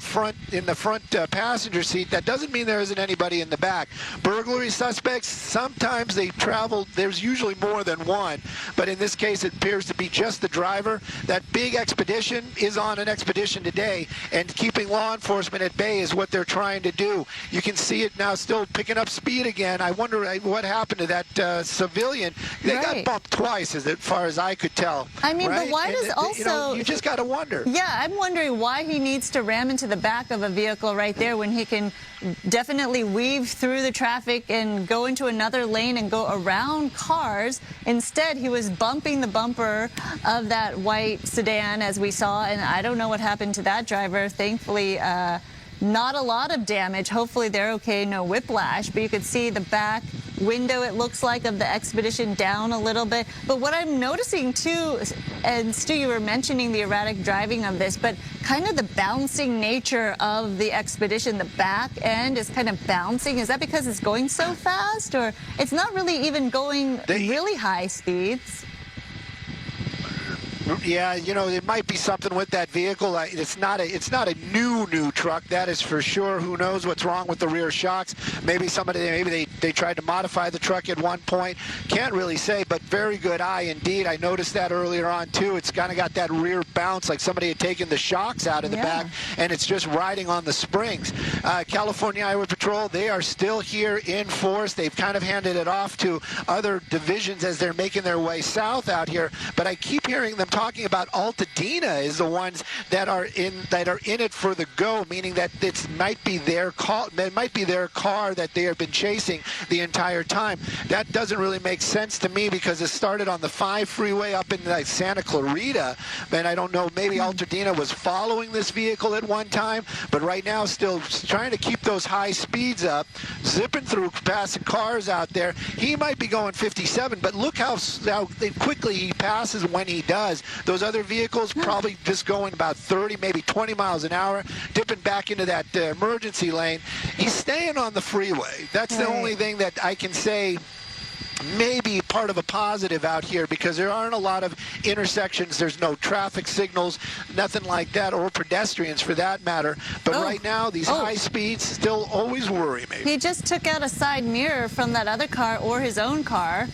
Speaker 4: front passenger seat. That doesn't mean there isn't anybody in the back. Burglary suspects, sometimes they travel. There's usually more than one, but in this case, it appears to be just the driver. That big expedition is on an expedition today, and keeping law enforcement at bay is what they're trying to do. You can see it now, still picking up speed again. I wonder what happened to that civilian. They got bumped twice, as far as I could tell.
Speaker 8: I mean,
Speaker 4: right?
Speaker 8: but why does also...
Speaker 4: you just got to wonder.
Speaker 8: Yeah, I'm wondering why he needs to ram into the back of a vehicle right there when he can definitely weave through the traffic and go into another lane and go around cars. Instead, he was bumping the bumper of that white sedan, as we saw, and I don't know what happened to that driver. Thankfully, not a lot of damage. Hopefully they're okay, no whiplash, but you could see the back window, it looks like, of the Expedition down a little bit. But what I'm noticing too, and Stu, you were mentioning the erratic driving of this, but kind of the bouncing nature of the Expedition, the back end is kind of bouncing. Is that because it's going so fast, or it's not really even going really high speeds?
Speaker 4: Yeah, it might be something with that vehicle. It's not a new truck, that is for sure. Who knows what's wrong with the rear shocks? Maybe they tried to modify the truck at one point. Can't really say, but very good eye indeed. I noticed that earlier on too. It's kind of got that rear bounce, like somebody had taken the shocks out of the back, and it's just riding on the springs. California Highway Patrol, they are still here in force. They've kind of handed it off to other divisions as they're making their way south out here. But I keep hearing them talking about Altadena is the ones that are in it for the go, meaning that it might be their car that they have been chasing the entire time. That doesn't really make sense to me because it started on the 5 freeway up in like Santa Clarita, and I don't know, maybe Altadena was following this vehicle at one time, but right now still trying to keep those high speeds up, zipping through passing cars out there. He might be going 57, but look how quickly he passes when he does. Those other vehicles probably just going about 30, maybe 20 miles an hour, dipping back into that emergency lane. He's staying on the freeway. That's the only thing that I can say maybe part of a positive out here, because there aren't a lot of intersections. There's no traffic signals, nothing like that, or pedestrians for that matter. But right now, these high speeds still always worry me.
Speaker 8: He just took out a side mirror from that other car or his own car.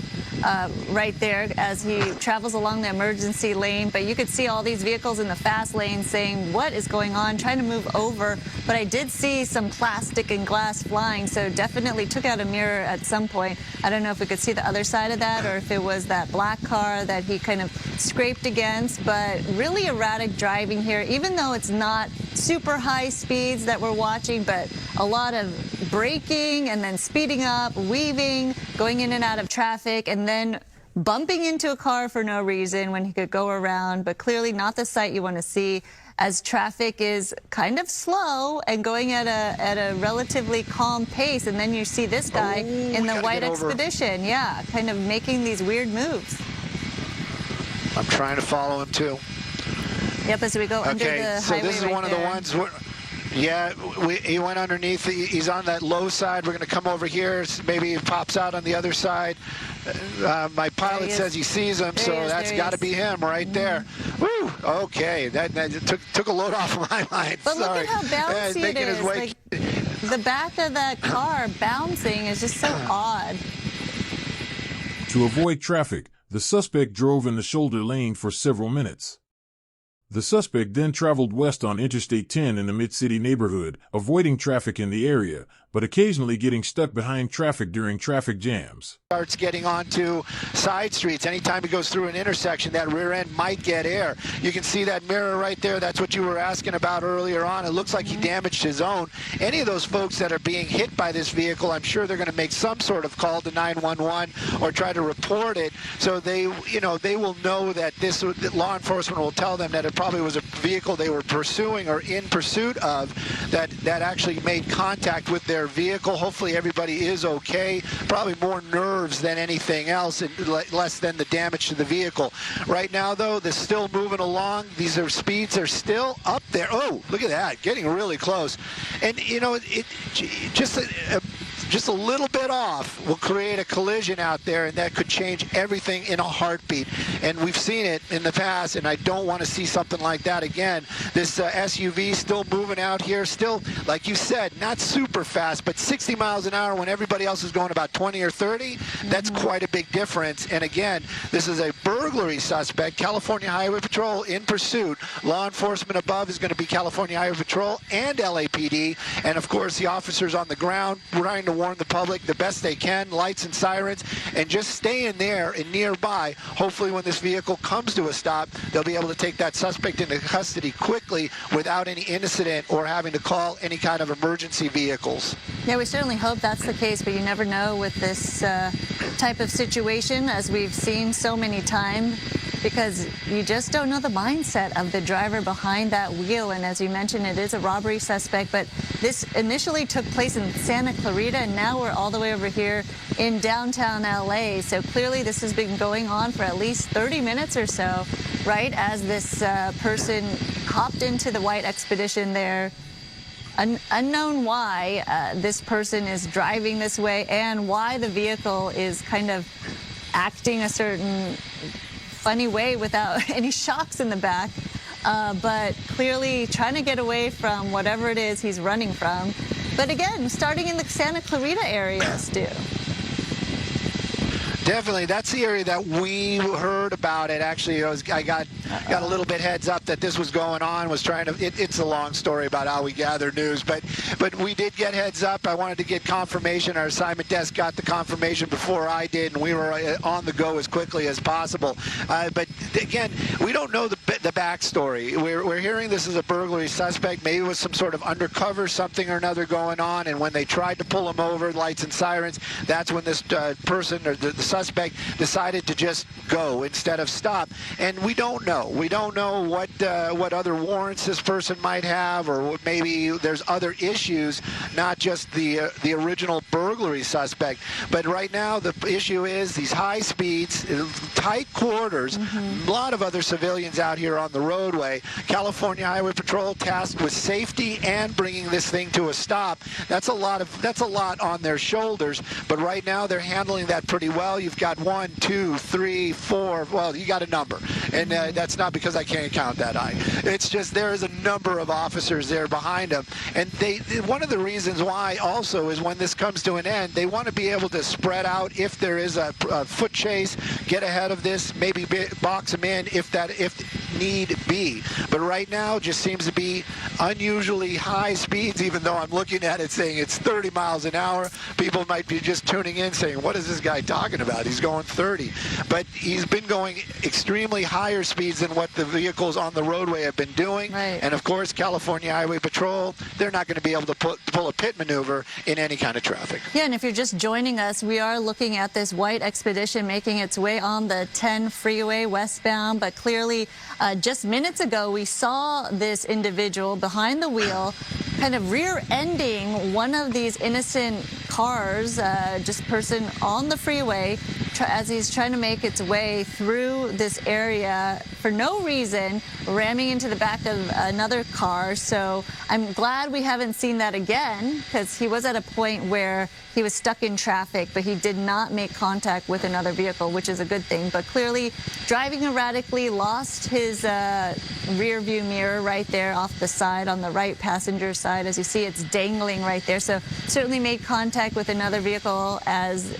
Speaker 8: Right there as he travels along the emergency lane, but you could see all these vehicles in the fast lane saying, what is going on, trying to move over. But I did see some plastic and glass flying, so definitely took out a mirror at some point. I don't know if we could see the other side of that or if it was that black car that he kind of scraped against, but really erratic driving here, even though it's not super high speeds that we're watching, but a lot of braking and then speeding up, weaving, going in and out of traffic, and then bumping into a car for no reason when he could go around, but clearly not the sight you want to see, as traffic is kind of slow and going at a relatively calm pace. And then you see this guy in the white Expedition, yeah, kind of making these weird moves.
Speaker 4: I'm trying to follow him too.
Speaker 8: Yep, as we go under the highway.
Speaker 4: So this is
Speaker 8: right
Speaker 4: one of the ones where, yeah, he went underneath. He's on that low side. We're going to come over here. Maybe he pops out on the other side. My pilot says he sees him, so that's got to be him right there. Woo! Okay, that took a load off of my mind.
Speaker 8: But
Speaker 4: Sorry.
Speaker 8: look at how bouncy it is. Like, the back of that car bouncing is just so odd.
Speaker 2: To avoid traffic, the suspect drove in the shoulder lane for several minutes. The suspect then traveled west on Interstate 10 in the Mid-City neighborhood, avoiding traffic in the area, but occasionally getting stuck behind traffic during traffic jams.
Speaker 4: Starts getting onto side streets. Anytime he goes through an intersection, that rear end might get air. You can see that mirror right there. That's what you were asking about earlier on. It looks like he damaged his own. Any of those folks that are being hit by this vehicle, I'm sure they're going to make some sort of call to 911 or try to report it. So they will know that that law enforcement will tell them that it probably was a vehicle they were pursuing or in pursuit of that actually made contact with their vehicle. Hopefully everybody is okay. Probably more nerves than anything else, and less than the damage to the vehicle. Right now, though, they're still moving along. These are speeds are still up there. Oh, look at that, getting really close. And you know, just a little bit off will create a collision out there, and that could change everything in a heartbeat. And we've seen it in the past, and I don't want to see something like that again. This SUV still moving out here, still, like you said, not super fast, but 60 miles an hour when everybody else is going about 20 or 30. That's quite a big difference. And again, this is a burglary suspect. California Highway Patrol in pursuit. Law enforcement above is going to be California Highway Patrol and LAPD. And of course, the officers on the ground trying to warn the public the best they can, lights and sirens, and just stay in there and nearby. Hopefully when this vehicle comes to a stop, they'll be able to take that suspect into custody quickly without any incident or having to call any kind of emergency vehicles.
Speaker 8: Yeah, we certainly hope that's the case, but you never know with this type of situation, as we've seen so many times, because you just don't know the mindset of the driver behind that wheel. And as you mentioned, it is a robbery suspect, but this initially took place in Santa Clarita, and now we're all the way over here in downtown LA. So clearly this has been going on for at least 30 minutes or so, right, as this person hopped into the white Expedition there. Unknown why this person is driving this way and why the vehicle is kind of acting a certain funny way without any shocks in the back, but clearly trying to get away from whatever it is he's running from. But again, starting in the Santa Clarita area, Stu.
Speaker 4: Definitely, that's the area that we heard about it. Actually, I got a little bit heads up that this was going on. Was trying to. It's a long story about how we gather news, but we did get heads up. I wanted to get confirmation. Our assignment desk got the confirmation before I did, and we were on the go as quickly as possible. But again, we don't know the backstory. We're hearing this is a burglary suspect. Maybe it was some sort of undercover something or another going on. And when they tried to pull him over, lights and sirens, that's when this person or the suspect decided to just go instead of stop. And we don't know. We don't know what other warrants this person might have, or maybe there's other issues, not just the original burglary suspect. But right now the issue is these high speeds, tight quarters, a lot of other civilians out here on the roadway. California Highway Patrol tasked with safety and bringing this thing to a stop. That's a lot on their shoulders. But right now they're handling that pretty well. You've got 1, 2, 3, 4. Well, you got a number, and that's not because I can't count that high. It's just there is a number of officers there behind them, and one of the reasons why also is when this comes to an end, they want to be able to spread out if there is a foot chase, get ahead of this, maybe box them in if need be. But right now, just seems to be unusually high speeds, even though I'm looking at it saying it's 30 miles an hour. People might be just tuning in saying, what is this guy talking about? He's going 30. But he's been going extremely higher speeds than what the vehicles on the roadway have been doing.
Speaker 8: Right.
Speaker 4: And of course, California Highway Patrol, they're not going to be able to pull a pit maneuver in any kind of traffic.
Speaker 8: Yeah, and if you're just joining us, we are looking at this white Expedition making its way on the 10 freeway westbound, but clearly just minutes ago we saw this individual behind the wheel kind of rear-ending one of these innocent cars, just person on the freeway as he's trying to make its way through this area for no reason, ramming into the back of another car. So I'm glad we haven't seen that again, because he was at a point where he was stuck in traffic, but he did not make contact with another vehicle, which is a good thing. But clearly driving erratically, lost his rear view mirror right there off the side on the right passenger side. As you see, it's dangling right there. So certainly made contact with another vehicle as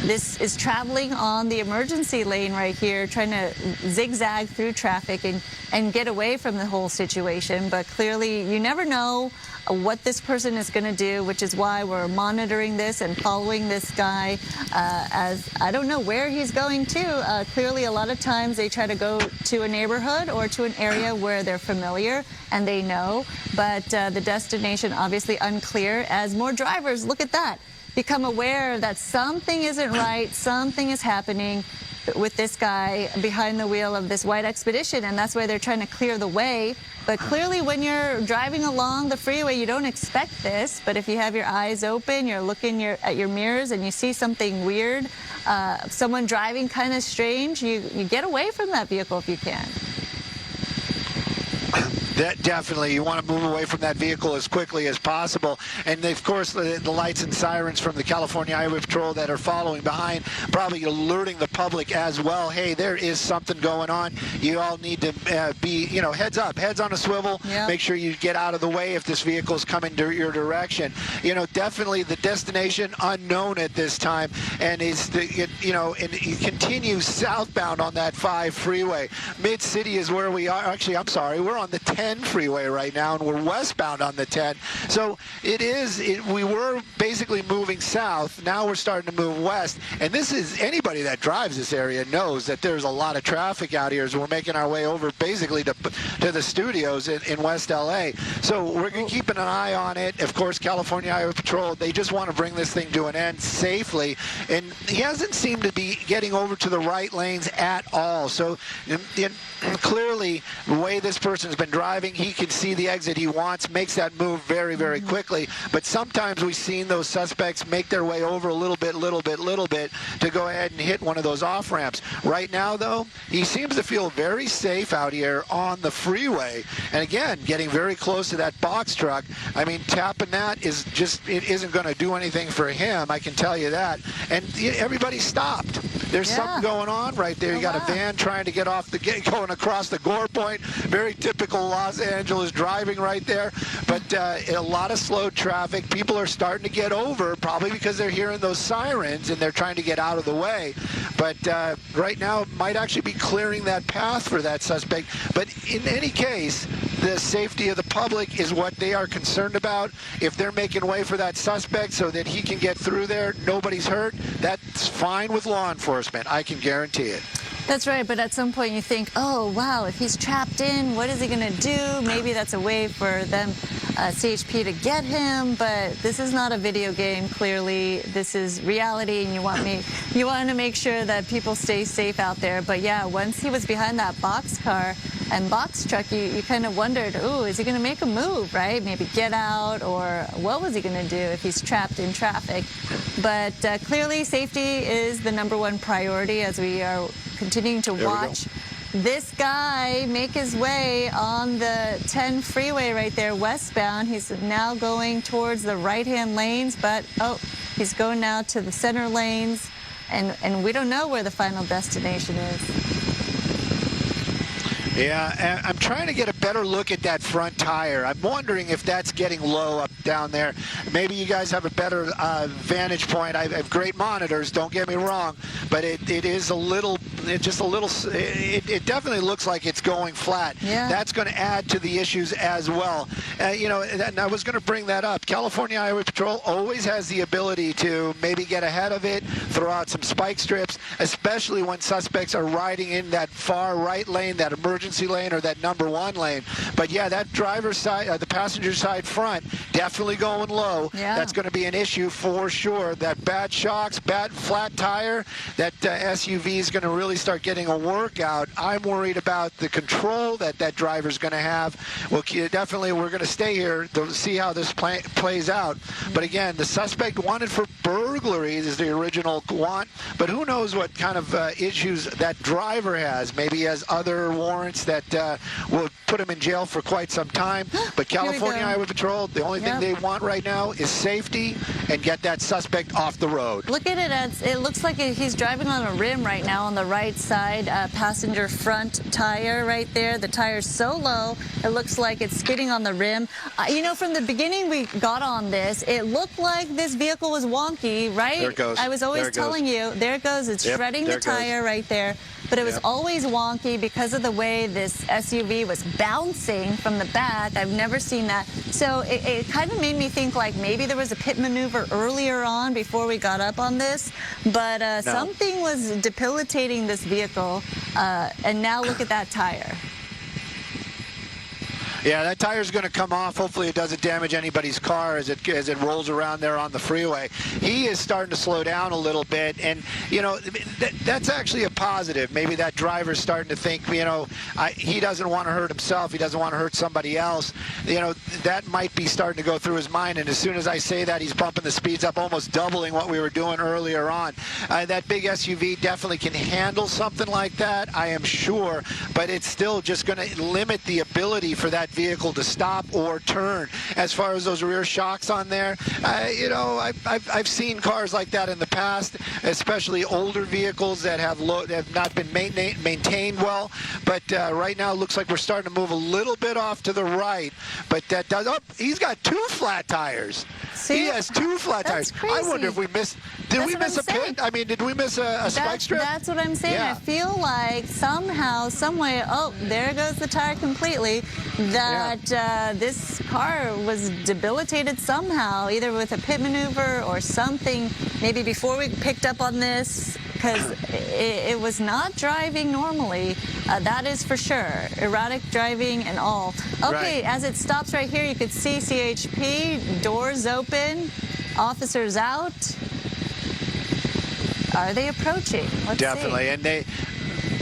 Speaker 8: this is traveling on the emergency lane right here, trying to zigzag through traffic and get away from the whole situation. But clearly, you never know what this person is going to do, which is why we're monitoring this and following this guy as I don't know where he's going to. Clearly, a lot of times they try to go to a neighborhood or to an area where they're familiar and they know, but the destination obviously unclear as more drivers, look at that, become aware that something isn't right, something is happening with this guy behind the wheel of this white Expedition, and that's why they're trying to clear the way. But clearly when you're driving along the freeway, you don't expect this, but if you have your eyes open, you're looking at your mirrors and you see something weird, someone driving kind of strange, you get away from that vehicle if you can.
Speaker 4: Definitely, you want to move away from that vehicle as quickly as possible. And of course, the lights and sirens from the California Highway Patrol that are following behind, probably alerting the public as well. Hey, there is something going on. You all need to be, heads up, heads on a swivel. Yep. Make sure you get out of the way if this vehicle is coming to your direction. Definitely the destination unknown at this time, and and it continues southbound on that 5 freeway. Mid-City is where we are. Actually, I'm sorry, we're on the 10 freeway right now, and we're westbound on the 10. So we were basically moving south. Now we're starting to move west. And this is, anybody that drives this area knows that there's a lot of traffic out here as we're making our way over basically to the studios in West LA. So we're keeping an eye on it. Of course, California Highway Patrol, they just want to bring this thing to an end safely. And he hasn't seemed to be getting over to the right lanes at all. So clearly, the way this person's been driving, he can see the exit he wants, makes that move very, very quickly. But sometimes we've seen those suspects make their way over a little bit to go ahead and hit one of those off ramps. Right now, though, he seems to feel very safe out here on the freeway. And again, getting very close to that box truck. I mean, tapping that is just, it isn't going to do anything for him, I can tell you that. And everybody stopped. There's something going on right there. You got a van trying to get off going across the gore point. Very typical Los Angeles driving right there. But a lot of slow traffic. People are starting to get over, probably because they're hearing those sirens and they're trying to get out of the way. But right now, it might actually be clearing that path for that suspect. But in any case, the safety of the public is what they are concerned about. If they're making way for that suspect so that he can get through there, nobody's hurt, that's fine with law enforcement. I can guarantee it.
Speaker 8: That's right, but at some point you think, oh, wow, if he's trapped in, what is he going to do? Maybe that's a way for them, CHP, to get him, but this is not a video game, clearly. This is reality, and you want to make sure that people stay safe out there. But yeah, once he was behind that box car and box truck, you kind of wondered, oh, is he going to make a move, right? Maybe get out, or what was he going to do if he's trapped in traffic? But clearly, safety is the #1 priority as we are continuing to watch this guy make his way on the 10 freeway right there westbound. He's now going towards the right-hand lanes, but he's going now to the center lanes, and we don't know where the final destination is.
Speaker 4: Yeah, and I'm trying to get a better look at that front tire. I'm wondering if that's getting low up down there. Maybe you guys have a better vantage point. I have great monitors, don't get me wrong, but it is a little just a little. It definitely looks like it's going flat.
Speaker 8: Yeah.
Speaker 4: That's going to add to the issues as well. You know, and I was going to bring that up. California Highway Patrol always has the ability to maybe get ahead of it, throw out some spike strips, especially when suspects are riding in that far right lane, that emergency lane, or that number 1 lane. But yeah, that driver's side, the passenger side front, definitely going low.
Speaker 8: Yeah.
Speaker 4: That's going to be an issue for sure. That bad shocks, bad flat tire, that SUV is going to really start getting a workout. I'm worried about the control that that driver's going to have. Well, definitely we're going to stay here to see how this plays out. But again, the suspect wanted for burglary is the original want, but who knows what kind of issues that driver has. Maybe he has other warrants that will put him in jail for quite some time. But California Highway Patrol, the only thing they want right now is safety and get that suspect off the road.
Speaker 8: Look at it. It looks like he's driving on a rim right now on the right side, passenger front tire right there. The tire's so low, it looks like it's skidding on the rim. You know, from the beginning we got on this, it looked like this vehicle was wonky, right?
Speaker 4: There it goes.
Speaker 8: I was always telling you, there it goes. It's shredding the tire right there. But it was always wonky because of the way this SUV was bouncing from the back. I've never seen that. So it kind of made me think like maybe there was a pit maneuver earlier on before we got up on this. But something was debilitating this vehicle. And now look at that tire.
Speaker 4: Yeah, that tire's going to come off. Hopefully it doesn't damage anybody's car as it rolls around there on the freeway. He is starting to slow down a little bit, and, you know, that's actually a positive. Maybe that driver's starting to think, you know, he doesn't want to hurt himself. He doesn't want to hurt somebody else. You know, that might be starting to go through his mind, and as soon as I say that, he's bumping the speeds up, almost doubling what we were doing earlier on. That big SUV definitely can handle something like that, I am sure, but it's still just going to limit the ability for that vehicle to stop or turn. As far as those rear shocks on there, you know, I've seen cars like that in the past, especially older vehicles that have not been maintained well. But right now it looks like we're starting to move a little bit off to the right. But that does. Oh, he's got 2 flat tires.
Speaker 8: See?
Speaker 4: He has 2 flat tires.
Speaker 8: Crazy.
Speaker 4: I wonder if we missed. Did we miss a pit? I mean, did we miss a spike strip?
Speaker 8: That's what I'm saying.
Speaker 4: Yeah.
Speaker 8: I feel like somehow, some way, oh, there goes the tire completely. That this car was debilitated somehow, either with a pit maneuver or something. Maybe before we picked up on this, because it was not driving normally. That is for sure. Erratic driving and all. Okay, as it stops right here, you could see CHP, doors open, officers out. Are they approaching? Let's
Speaker 4: Definitely,
Speaker 8: see.
Speaker 4: and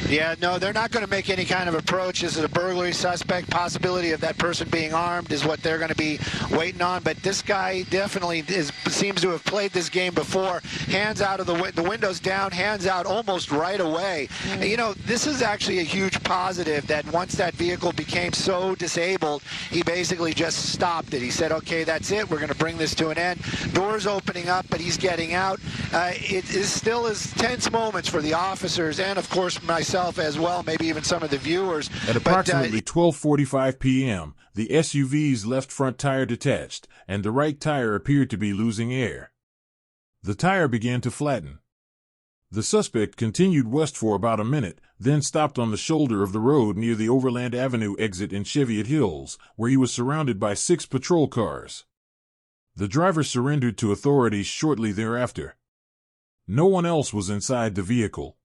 Speaker 4: yeah, no, they're not going to make any kind of approach. This is a burglary suspect. Possibility of that person being armed is what they're going to be waiting on. But this guy definitely seems to have played this game before. Hands out of the windows down, hands out almost right away. And, you know, this is actually a huge positive that once that vehicle became so disabled, he basically just stopped it. He said, okay, that's it. We're going to bring this to an end. Doors opening up, but he's getting out. It is still is tense moments for the officers and, of course, myself as well, maybe even some of the viewers.
Speaker 2: At approximately 12:45 p.m., the SUV's left front tire detached, and the right tire appeared to be losing air. The tire began to flatten. The suspect continued west for about a minute, then stopped on the shoulder of the road near the Overland Avenue exit in Cheviot Hills, where he was surrounded by 6 patrol cars. The driver surrendered to authorities shortly thereafter. No one else was inside the vehicle.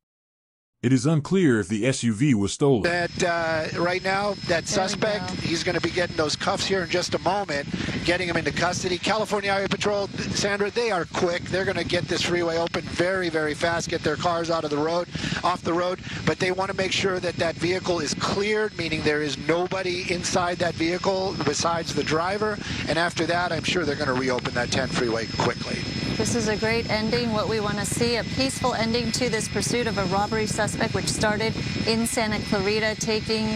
Speaker 2: It is unclear if the SUV was stolen.
Speaker 4: Right now, that suspect, he's going to be getting those cuffs here in just a moment, getting him into custody. California Highway Patrol, Sandra, they are quick. They're going to get this freeway open very, very fast, get their cars out of the road, off the road. But they want to make sure that that vehicle is cleared, meaning there is nobody inside that vehicle besides the driver. And after that, I'm sure they're going to reopen that 10 freeway quickly.
Speaker 8: This is a great ending, what we want to see, a peaceful ending to this pursuit of a robbery suspect, which started in Santa Clarita, taking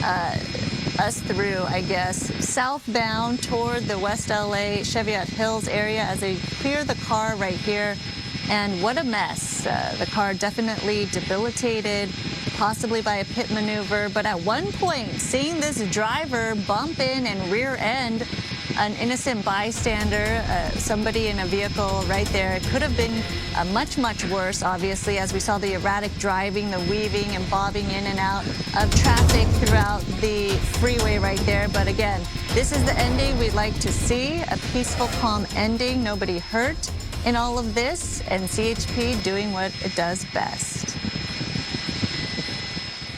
Speaker 8: us through, I guess, southbound toward the West LA Cheviot Hills area as they clear the car right here. And what a mess. The car definitely debilitated. possibly by a pit maneuver. But at one point, seeing this driver bump in and rear end an innocent bystander, somebody in a vehicle right there, it could have been much, much worse, obviously, as we saw the erratic driving, the weaving and bobbing in and out of traffic throughout the freeway right there. But again, this is the ending we'd like to see, a peaceful, calm ending, nobody hurt in all of this, and CHP doing what it does best.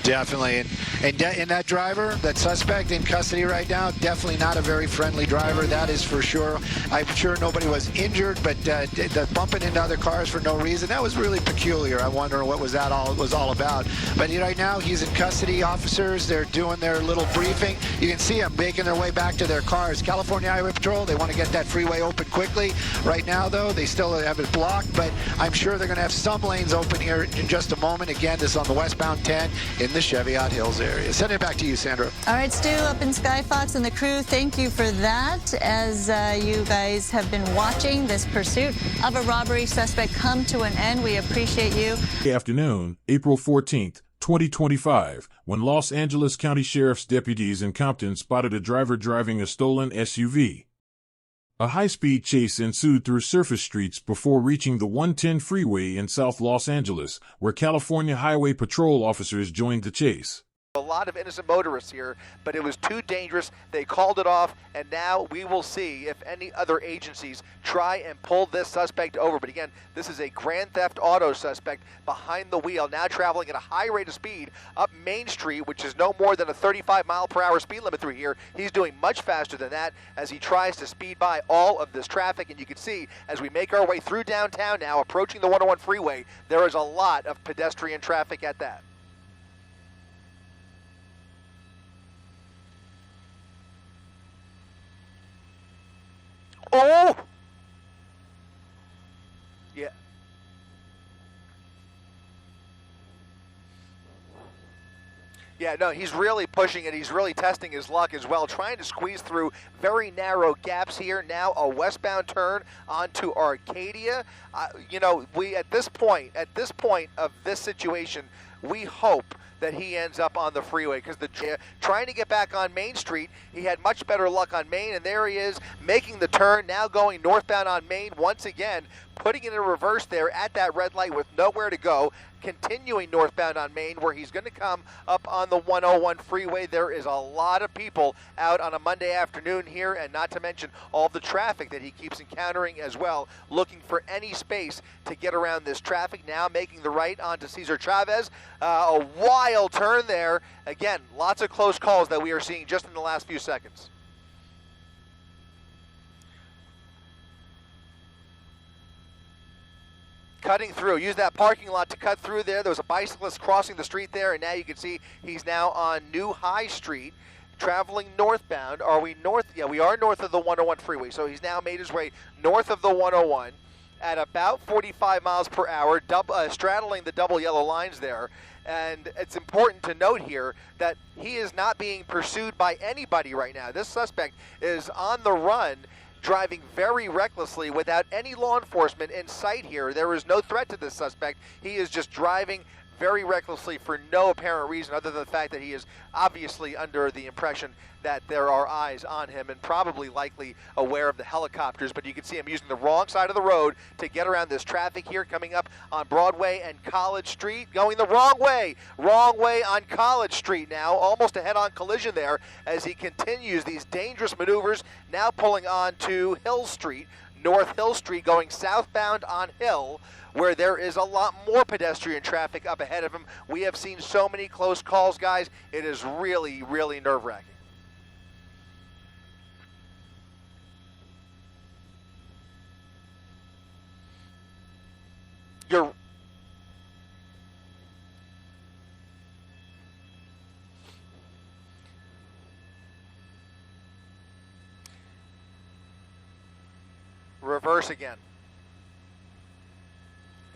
Speaker 4: Definitely. And that driver, that suspect in custody right now, definitely not a very friendly driver. That is for sure. I'm sure nobody was injured, but the bumping into other cars for no reason, that was really peculiar. I wonder what was all about. But right now, he's in custody. Officers, they're doing their little briefing. You can see them making their way back to their cars. California Highway Patrol, they want to get that freeway open quickly. Right now, though, they still have it blocked, but I'm sure they're going to have some lanes open here in just a moment. Again, this is on the westbound 10 in the Cheviot Hills area. Send it back to you, Sandra.
Speaker 8: All right, Stu, up in Skyfox and the crew, thank you for that. As you guys have been watching this pursuit of a robbery suspect come to an end, we appreciate you.
Speaker 2: Afternoon, April 14th, 2025, when Los Angeles County Sheriff's deputies in Compton spotted a driver driving a stolen SUV. A high-speed chase ensued through surface streets before reaching the 110 freeway in South Los Angeles, where California Highway Patrol officers joined the chase.
Speaker 1: A lot of innocent motorists here, but it was too dangerous. They called it off, and now we will see if any other agencies try and pull this suspect over. But again, this is a grand theft auto suspect behind the wheel, now traveling at a high rate of speed up Main Street, which is no more than a 35-mile-per-hour speed limit through here. He's doing much faster than that as he tries to speed by all of this traffic. And you can see as we make our way through downtown now, approaching the 101 freeway, there is a lot of pedestrian traffic at that. Oh! Yeah. Yeah, no, he's really pushing it. He's really testing his luck as well, trying to squeeze through very narrow gaps here. Now a westbound turn onto Arcadia. You know, we at this point of this situation, we hope that he ends up on the freeway, because trying to get back on Main Street, he had much better luck on Main, and there he is making the turn, now going northbound on Main once again, putting it in reverse there at that red light with nowhere to go, continuing northbound on Main, where he's going to come up on the 101 freeway. There is a lot of people out on a Monday afternoon here, and not to mention all the traffic that he keeps encountering as well, looking for any space to get around this traffic. Now making the right onto Cesar Chavez. A wild turn there. Again, lots of close calls that we are seeing just in the last few seconds. Cutting through, use that parking lot to cut through there. There was a bicyclist crossing the street there, and now you can see he's now on New High Street, traveling northbound. Are we north? Yeah, we are north of the 101 freeway. So he's now made his way north of the 101 at about 45 miles per hour, straddling the double yellow lines there. And it's important to note here that he is not being pursued by anybody right now. This suspect is on the run, driving very recklessly without any law enforcement in sight here. There is no threat to this suspect. He is just driving very recklessly for no apparent reason other than the fact that he is obviously under the impression that there are eyes on him and probably likely aware of the helicopters. But you can see him using the wrong side of the road to get around this traffic here, coming up on Broadway and College Street, going the wrong way on College Street now, almost a head-on collision there as he continues these dangerous maneuvers, now pulling on to Hill Street, North Hill Street, going southbound on Hill, where there is a lot more pedestrian traffic up ahead of him. We have seen so many close calls, guys. It is really, really nerve-wracking. You're... Reverse again.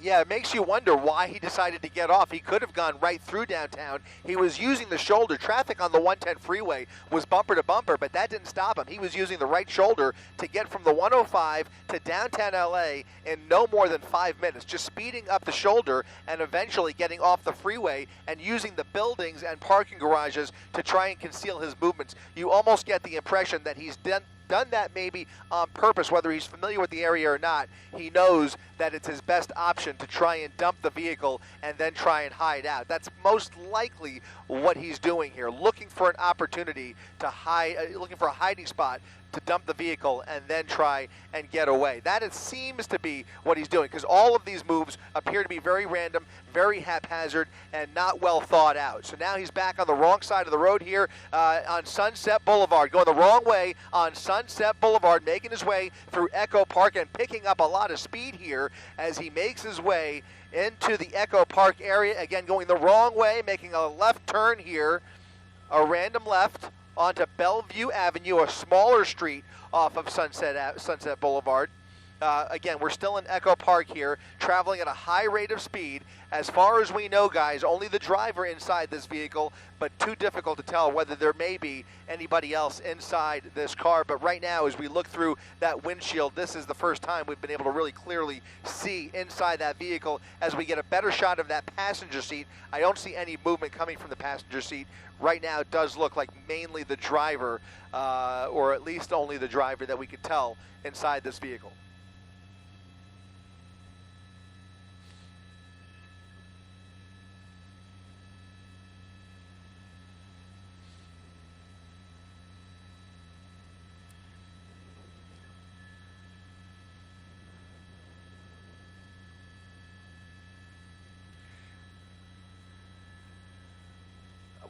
Speaker 1: Yeah, it makes you wonder why he decided to get off. He could have gone right through downtown. He was using the shoulder. Traffic on the 110 freeway was bumper to bumper, but that didn't stop him. He was using the right shoulder to get from the 105 to downtown LA in no more than 5 minutes, just speeding up the shoulder and eventually getting off the freeway and using the buildings and parking garages to try and conceal his movements. You almost get the impression that he's done that maybe on purpose, whether he's familiar with the area or not. He knows that it's his best option to try and dump the vehicle and then try and hide out. That's most likely what he's doing here, looking for an opportunity to hide, looking for a hiding spot to dump the vehicle and then try and get away. That it seems to be what he's doing, because all of these moves appear to be very random, very haphazard, and not well thought out. So now he's back on the wrong side of the road here on Sunset Boulevard, going the wrong way on Sunset Boulevard, making his way through Echo Park and picking up a lot of speed here as he makes his way into the Echo Park area. Again, going the wrong way, making a left turn here, a random left onto Bellevue Avenue, a smaller street off of Sunset Boulevard. Again, we're still in Echo Park here, traveling at a high rate of speed. As far as we know, guys, only the driver inside this vehicle, but too difficult to tell whether there may be anybody else inside this car. But right now, as we look through that windshield, this is the first time we've been able to really clearly see inside that vehicle as we get a better shot of that passenger seat. I don't see any movement coming from the passenger seat. Right now, it does look like mainly the driver, or at least only the driver that we could tell inside this vehicle.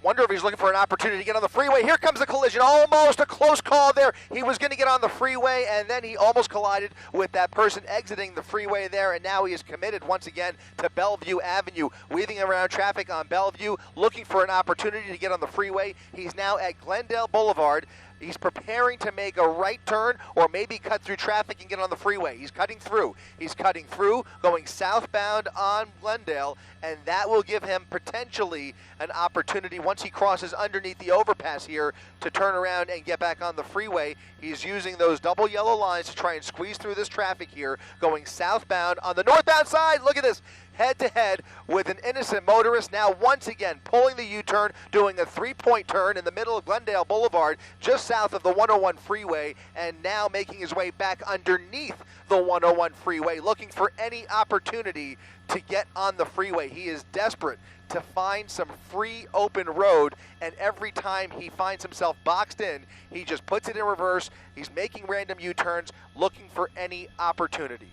Speaker 1: Wonder if he's looking for an opportunity to get on the freeway. Here comes the collision. Almost a close call there. He was going to get on the freeway, and then he almost collided with that person exiting the freeway there, and now he is committed once again to Bellevue Avenue, weaving around traffic on Bellevue, looking for an opportunity to get on the freeway. He's now at Glendale Boulevard. He's preparing to make a right turn or maybe cut through traffic and get on the freeway. He's cutting through. He's cutting through, going southbound on Glendale, and that will give him potentially an opportunity once he crosses underneath the overpass here to turn around and get back on the freeway. He's using those double yellow lines to try and squeeze through this traffic here, going southbound on the northbound side. Look at this. Head-to-head with an innocent motorist, now once again pulling the U-turn, doing a three-point turn in the middle of Glendale Boulevard, just south of the 101 freeway, and now making his way back underneath the 101 freeway, looking for any opportunity to get on the freeway. He is desperate to find some free open road, and every time he finds himself boxed in, he just puts it in reverse. He's making random U-turns, looking for any opportunity.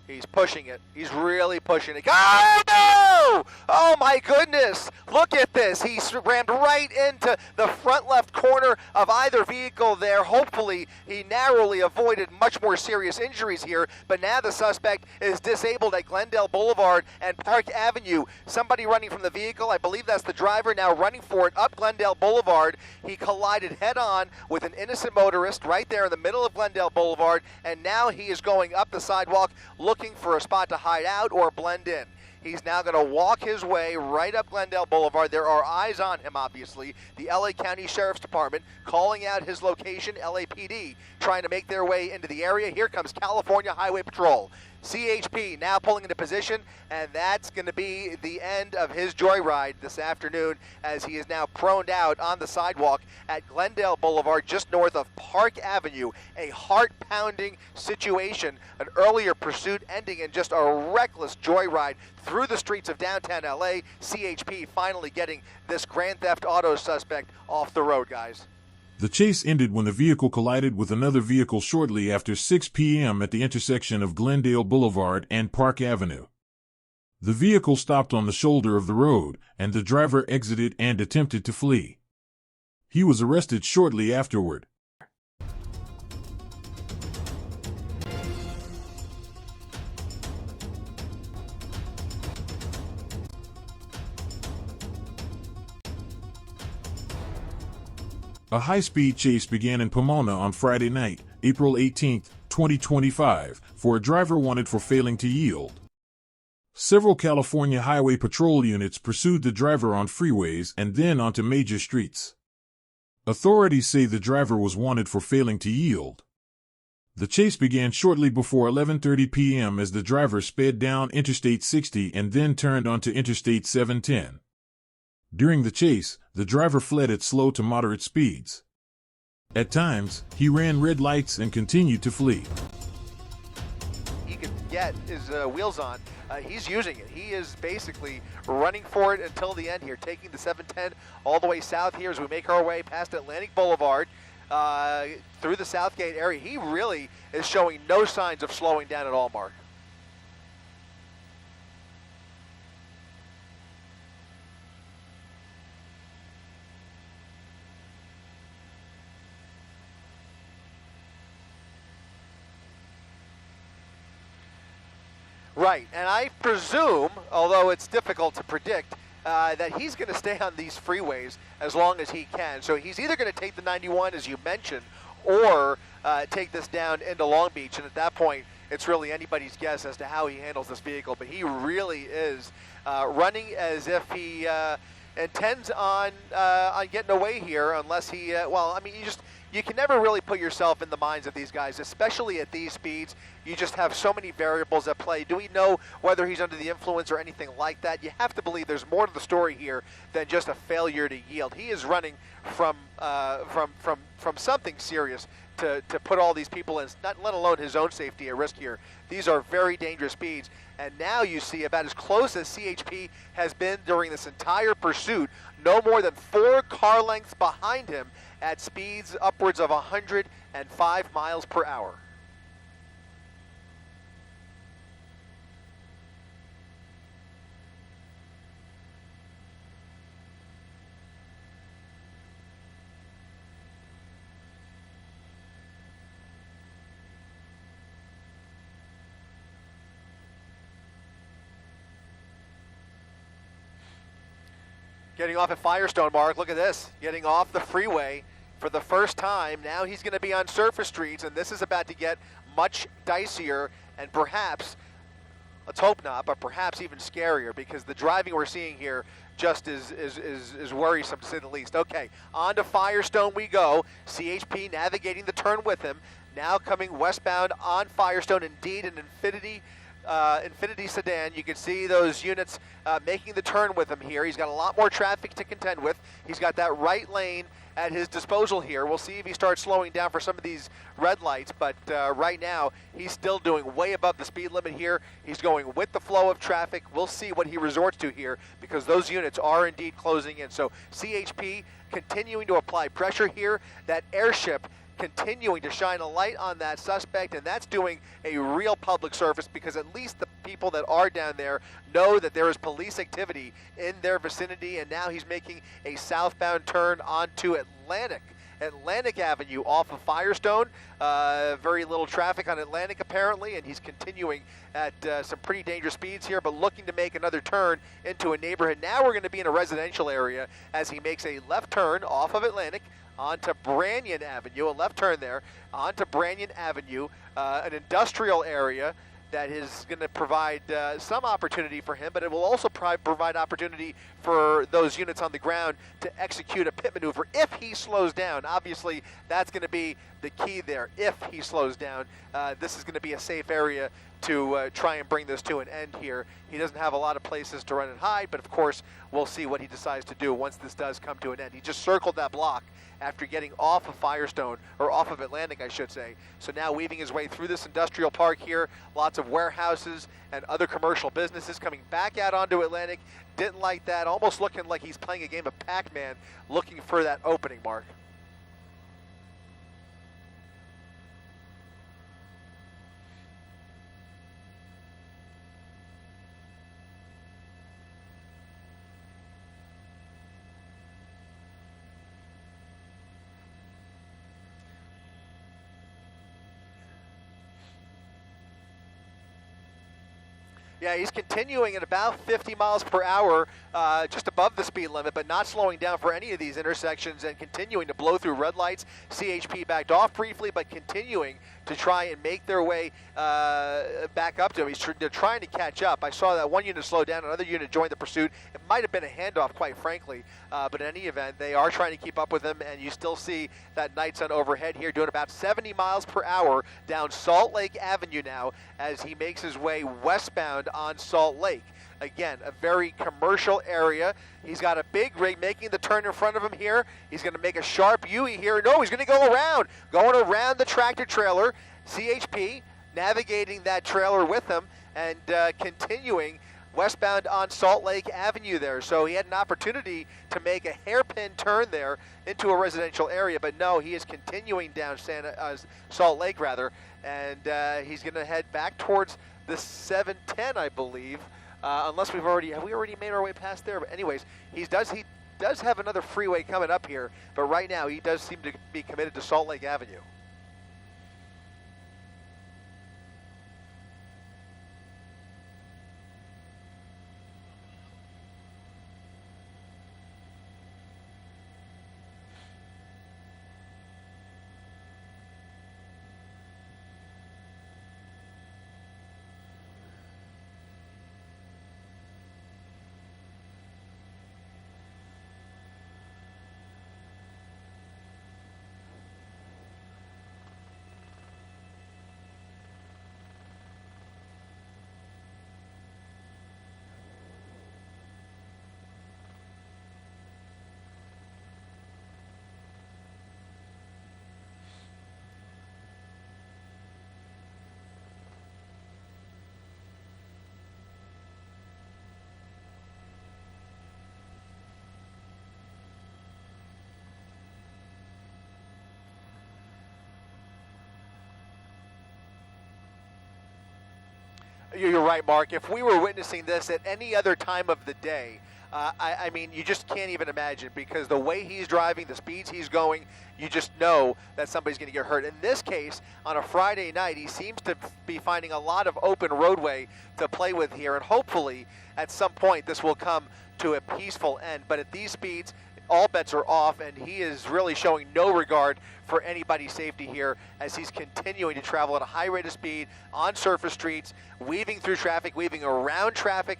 Speaker 1: He's pushing it. He's really pushing it. Oh, no! Oh, my goodness. Look at this. He rammed right into the front left corner of either vehicle there. Hopefully, he narrowly avoided much more serious injuries here, but now the suspect is disabled at Glendale Boulevard and Park Avenue. Somebody running from the vehicle, I believe that's the driver, now running for it up Glendale Boulevard. He collided head-on with an innocent motorist right there in the middle of Glendale Boulevard, and now he is going up the sidewalk looking for a spot to hide out or blend in. He's now going to walk his way right up Glendale Boulevard. There are eyes on him, obviously. The LA County Sheriff's Department calling out his location, LAPD, trying to make their way into the area. Here comes California Highway Patrol. CHP now pulling into position, and that's going to be the end of his joyride this afternoon as he is now proned out on the sidewalk at Glendale Boulevard just north of Park Avenue. A heart-pounding situation, an earlier pursuit ending in just a reckless joyride through the streets of downtown LA. CHP finally getting this Grand Theft Auto suspect off the road, guys.
Speaker 2: The chase ended when the vehicle collided with another vehicle shortly after 6 p.m. at the intersection of Glendale Boulevard and Park Avenue. The vehicle stopped on the shoulder of the road, and the driver exited and attempted to flee. He was arrested shortly afterward. A high-speed chase began in Pomona on Friday night, April 18, 2025, for a driver wanted for failing to yield. Several California Highway Patrol units pursued the driver on freeways and then onto major streets. Authorities say the driver was wanted for failing to yield. The chase began shortly before 11:30 p.m. as the driver sped down Interstate 60 and then turned onto Interstate 710. During the chase, the driver fled at slow to moderate speeds. At times, he ran red lights and continued to flee.
Speaker 1: He could get his wheels on. He's using it. He is basically running for it until the end here, taking the 710 all the way south here as we make our way past Atlantic Boulevard through the Southgate area. He really is showing no signs of slowing down at all, Mark. Right, and I presume, although it's difficult to predict, that he's going to stay on these freeways as long as he can. So he's either going to take the 91, as you mentioned, or take this down into Long Beach. And at that point, it's really anybody's guess as to how he handles this vehicle. But he really is running as if he intends on getting away here, unless he, well, I mean, you can never really put yourself in the minds of these guys, especially at these speeds. You just have so many variables at play. Do we know whether he's under the influence or anything like that? You have to believe there's more to the story here than just a failure to yield. He is running from something serious to put all these people in, not let alone his own safety at risk here. These are very dangerous speeds. And now you see about as close as CHP has been during this entire pursuit, no more than 4 car lengths behind him at speeds upwards of 105 miles per hour. Getting off at Firestone, Mark, look at this. Getting off the freeway for the first time. Now he's going to be on surface streets, and this is about to get much dicier and perhaps, let's hope not, but perhaps even scarier, because the driving we're seeing here just is worrisome, to say the least. Okay, on to Firestone we go. CHP navigating the turn with him. Now coming westbound on Firestone, indeed an Infinity sedan. You can see those units making the turn with him here. He's got a lot more traffic to contend with. He's got that right lane at his disposal here. We'll see if he starts slowing down for some of these red lights, but right now he's still doing way above the speed limit here. He's going with the flow of traffic. We'll see what he resorts to here, because those units are indeed closing in. So CHP continuing to apply pressure here. That airship continuing to shine a light on that suspect, and that's doing a real public service, because at least the people that are down there know that there is police activity in their vicinity. And now he's making a southbound turn onto Atlantic Avenue off of Firestone. Very little traffic on Atlantic apparently, and he's continuing at some pretty dangerous speeds here, but looking to make another turn into a neighborhood. Now we're going to be in a residential area as he makes a left turn off of Atlantic onto Branyan Avenue, a left turn there, onto Branyan Avenue, an industrial area that is going to provide some opportunity for him, but it will also provide opportunity for those units on the ground to execute a pit maneuver if he slows down. Obviously, that's going to be the key there. If he slows down, this is going to be a safe area to try and bring this to an end here. He doesn't have a lot of places to run and hide, but of course, we'll see what he decides to do once this does come to an end. He just circled that block after getting off of Firestone, or off of Atlantic, I should say. So now weaving his way through this industrial park here, lots of warehouses and other commercial businesses coming back out onto Atlantic. Didn't like that, almost looking like he's playing a game of Pac-Man, looking for that opening, Mark. Yeah, he's continuing at about 50 miles per hour, just above the speed limit, but not slowing down for any of these intersections and continuing to blow through red lights. CHP backed off briefly, but continuing to try and make their way back up to him. They're trying to catch up. I saw that one unit slow down, another unit joined the pursuit. It might have been a handoff, quite frankly, but in any event, they are trying to keep up with him, and you still see that night sun overhead here doing about 70 miles per hour down Salt Lake Avenue now as he makes his way westbound on Salt Lake. Again, a very commercial area. He's got a big rig making the turn in front of him here. He's going to make a sharp U here. No, he's going to go around. Going around the tractor trailer. CHP navigating that trailer with him and continuing westbound on Salt Lake Avenue there. So he had an opportunity to make a hairpin turn there into a residential area, but no, he is continuing down Salt Lake rather, and he's going to head back towards the 710, I believe, unless have we already made our way past there? But anyways, he does have another freeway coming up here, but right now he does seem to be committed to Salt Lake Avenue. You're right, Mark. If we were witnessing this at any other time of the day, I mean, you just can't even imagine, because the way he's driving, the speeds he's going, you just know that somebody's going to get hurt. In this case, on a Friday night, he seems to be finding a lot of open roadway to play with here, and hopefully at some point this will come to a peaceful end. But at these speeds, all bets are off, and he is really showing no regard for anybody's safety here as he's continuing to travel at a high rate of speed on surface streets, weaving through traffic, weaving around traffic,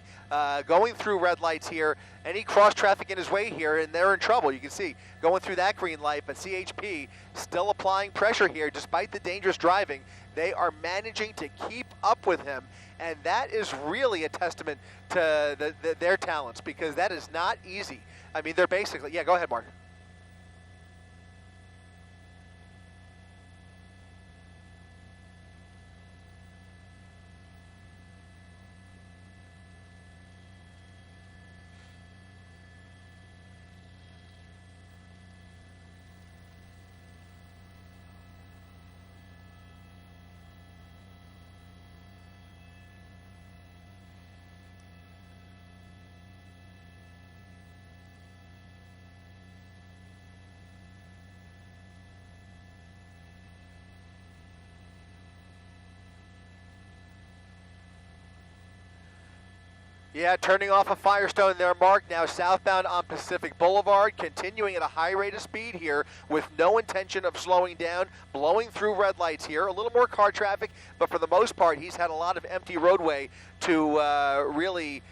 Speaker 1: going through red lights here. Any cross traffic in his way here, and they're in trouble. You can see going through that green light, but CHP still applying pressure here despite the dangerous driving. They are managing to keep up with him, and that is really a testament to their talents, because that is not easy. I mean, they're basically, yeah, go ahead, Mark. Yeah, turning off of Firestone there, Mark. Now southbound on Pacific Boulevard, continuing at a high rate of speed here with no intention of slowing down, blowing through red lights here. A little more car traffic, but for the most part, he's had a lot of empty roadway to really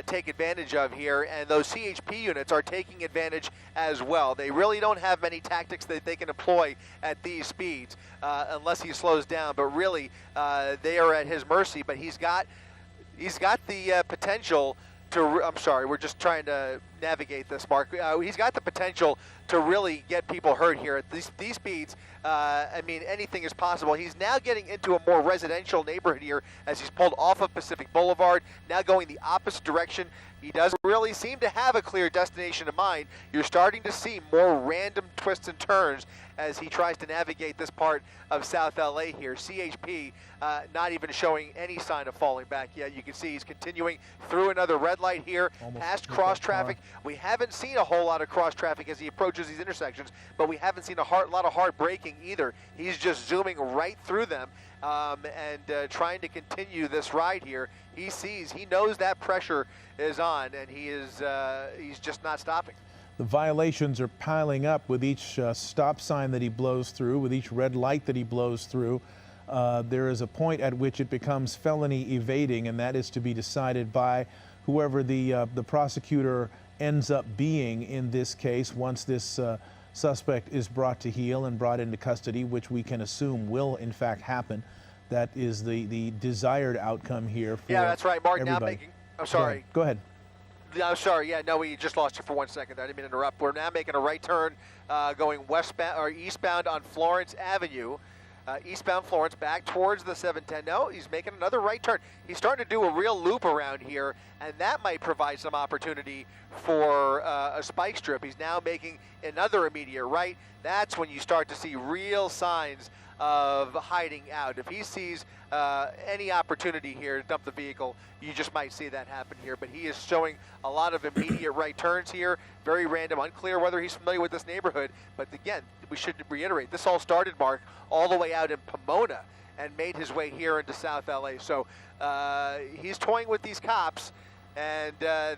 Speaker 1: take advantage of here, and those CHP units are taking advantage as well. They really don't have many tactics that they can employ at these speeds unless he slows down, but really they are at his mercy. But he's got the potential to, I'm sorry, we're just trying to navigate this, Mark. He's got the potential to really get people hurt here at these speeds. I mean, anything is possible. He's now getting into a more residential neighborhood here as he's pulled off of Pacific Boulevard, now going the opposite direction. He doesn't really seem to have a clear destination in mind. You're starting to see more random twists and turns as he tries to navigate this part of South LA here. CHP not even showing any sign of falling back yet. You can see he's continuing through another red light here, past cross traffic. We haven't seen a whole lot of cross traffic as he approaches these intersections, but we haven't seen a lot of hard braking either. He's just zooming right through them. and trying to continue this ride here. He knows that pressure is on, and he's just not stopping.
Speaker 9: The violations are piling up with each stop sign that he blows through, with each red light that he blows through. There is a point at which it becomes felony evading, and that is to be decided by whoever the prosecutor ends up being in this case once this suspect is brought to heel and brought into custody, which we can assume will in fact happen. That is the desired outcome here for
Speaker 1: Yeah, that's right, Mark.
Speaker 9: everybody.
Speaker 1: Now making, I'm sorry.
Speaker 9: Go ahead.
Speaker 1: I'm sorry. Yeah, no, we just lost you for 1 second. I didn't mean to interrupt. We're now making a right turn, going westbound or eastbound on Florence Avenue. Eastbound Florence, back towards the 710. No, he's making another right turn. He's starting to do a real loop around here, and that might provide some opportunity for a spike strip. He's now making another immediate right. That's when you start to see real signs of hiding out. If he sees any opportunity here to dump the vehicle, you just might see that happen here. But he is showing a lot of immediate right turns here. Very random, unclear whether he's familiar with this neighborhood. But again, we should reiterate, this all started, Mark, all the way out in Pomona and made his way here into South LA. So he's toying with these cops, and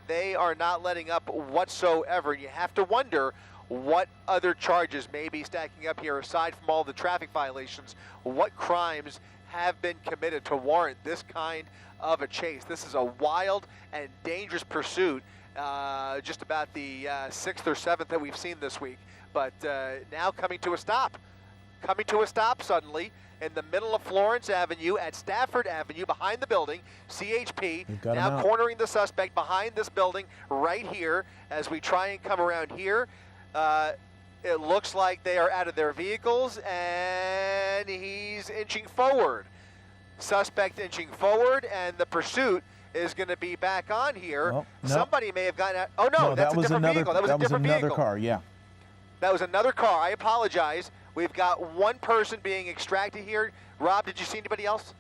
Speaker 1: they are not letting up whatsoever. You have to wonder what other charges may be stacking up here aside from all the traffic violations. What crimes have been committed to warrant this kind of a chase? This is a wild and dangerous pursuit, just about the 6th or 7th that we've seen this week. But now coming to a stop suddenly in the middle of Florence Avenue at Stafford Avenue behind the building. CHP now cornering the suspect behind this building right here as we try and come around here. It looks like they are out of their vehicles, and he's inching forward. Suspect inching forward, and the pursuit is going to be back on here.
Speaker 9: Well, no.
Speaker 1: Somebody may have gotten out. Oh, no, that's a different vehicle. That was a different
Speaker 9: another
Speaker 1: vehicle.
Speaker 9: car, yeah.
Speaker 1: That was another car. I apologize. We've got one person being extracted here. Rob, did you see anybody else?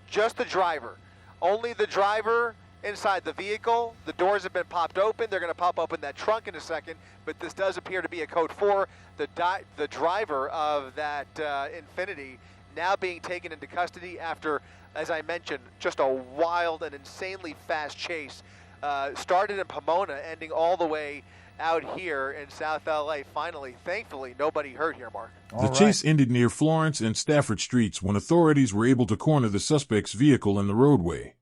Speaker 1: Just the driver. Only the driver inside the vehicle. The doors have been popped open. They're going to pop open that trunk in a second, but this does appear to be a code 4. The driver of that Infiniti now being taken into custody after, as I mentioned, just a wild and insanely fast chase. Started in Pomona, ending all the way out here in South LA. Finally, thankfully, nobody hurt here, Mark.
Speaker 2: The chase ended near Florence and Stafford Streets when authorities were able to corner the suspect's vehicle in the roadway.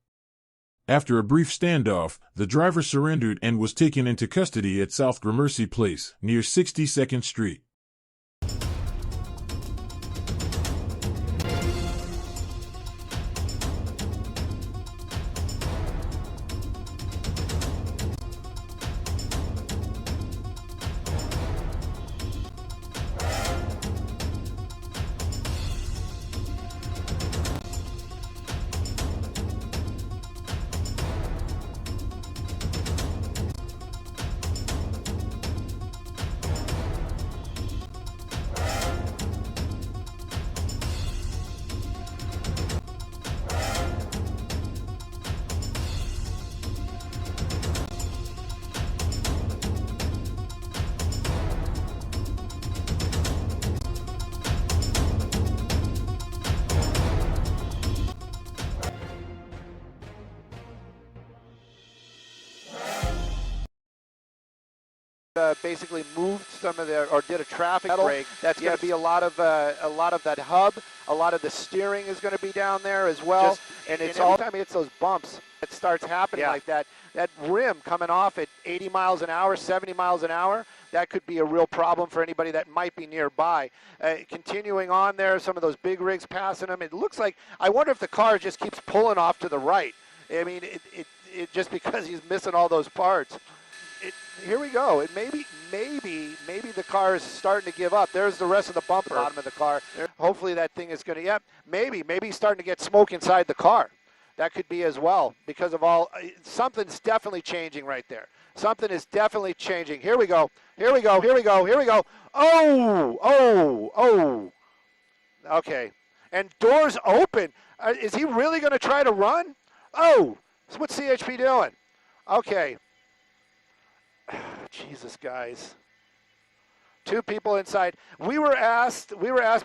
Speaker 2: After a brief standoff, the driver surrendered and was taken into custody at South Gramercy Place, near 62nd Street.
Speaker 7: Basically moved some of their, or did a traffic break. That's going to be a lot of that hub. A lot of the steering is going to be down there as well. And it's all time it's those bumps that starts happening like that. That rim coming off at 80 miles an hour, 70 miles an hour. That could be a real problem for anybody that might be nearby. Continuing on there, some of those big rigs passing them. It looks like, I wonder if the car just keeps pulling off to the right. I mean, it just because he's missing all those parts. Here we go. It maybe the car is starting to give up. There's the rest of the bumper, bottom of the car. Hopefully that thing is going to, maybe he's starting to get smoke inside the car. That could be as well because of all, something's definitely changing right there. Something is definitely changing. Here we go. Here we go. Here we go. Here we go. Oh. Okay. And doors open. Is he really going to try to run? Oh, what's CHP doing? Okay. Jesus, guys. 2 people inside. We were asked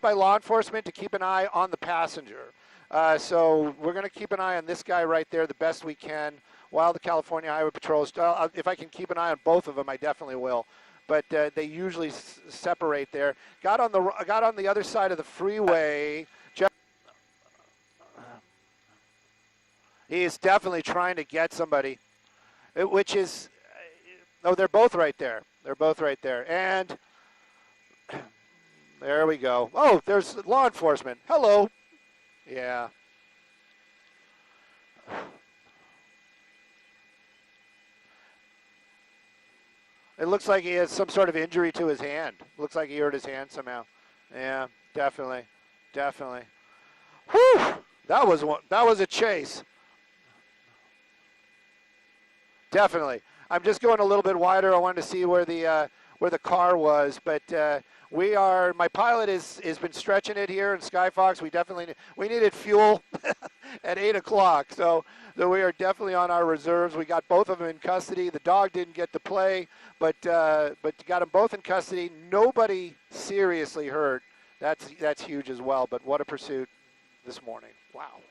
Speaker 7: by law enforcement to keep an eye on the passenger. So we're going to keep an eye on this guy right there the best we can while the California Highway Patrol is, if I can keep an eye on both of them, I definitely will. But they usually separate there. Got on the other side of the freeway. He is definitely trying to get somebody, which is, oh, they're both right there. They're both right there. And there we go. Oh, there's law enforcement. Hello. Yeah. It looks like he has some sort of injury to his hand. Looks like he hurt his hand somehow. Yeah, definitely. Definitely. Whew! That was a chase. Definitely. I'm just going a little bit wider. I wanted to see where the car was, but my pilot has been stretching it here in Skyfox. We needed fuel at 8 o'clock, so we are definitely on our reserves. We got both of them in custody. The dog didn't get to play, but got them both in custody. Nobody seriously hurt. That's huge as well. But what a pursuit this morning! Wow.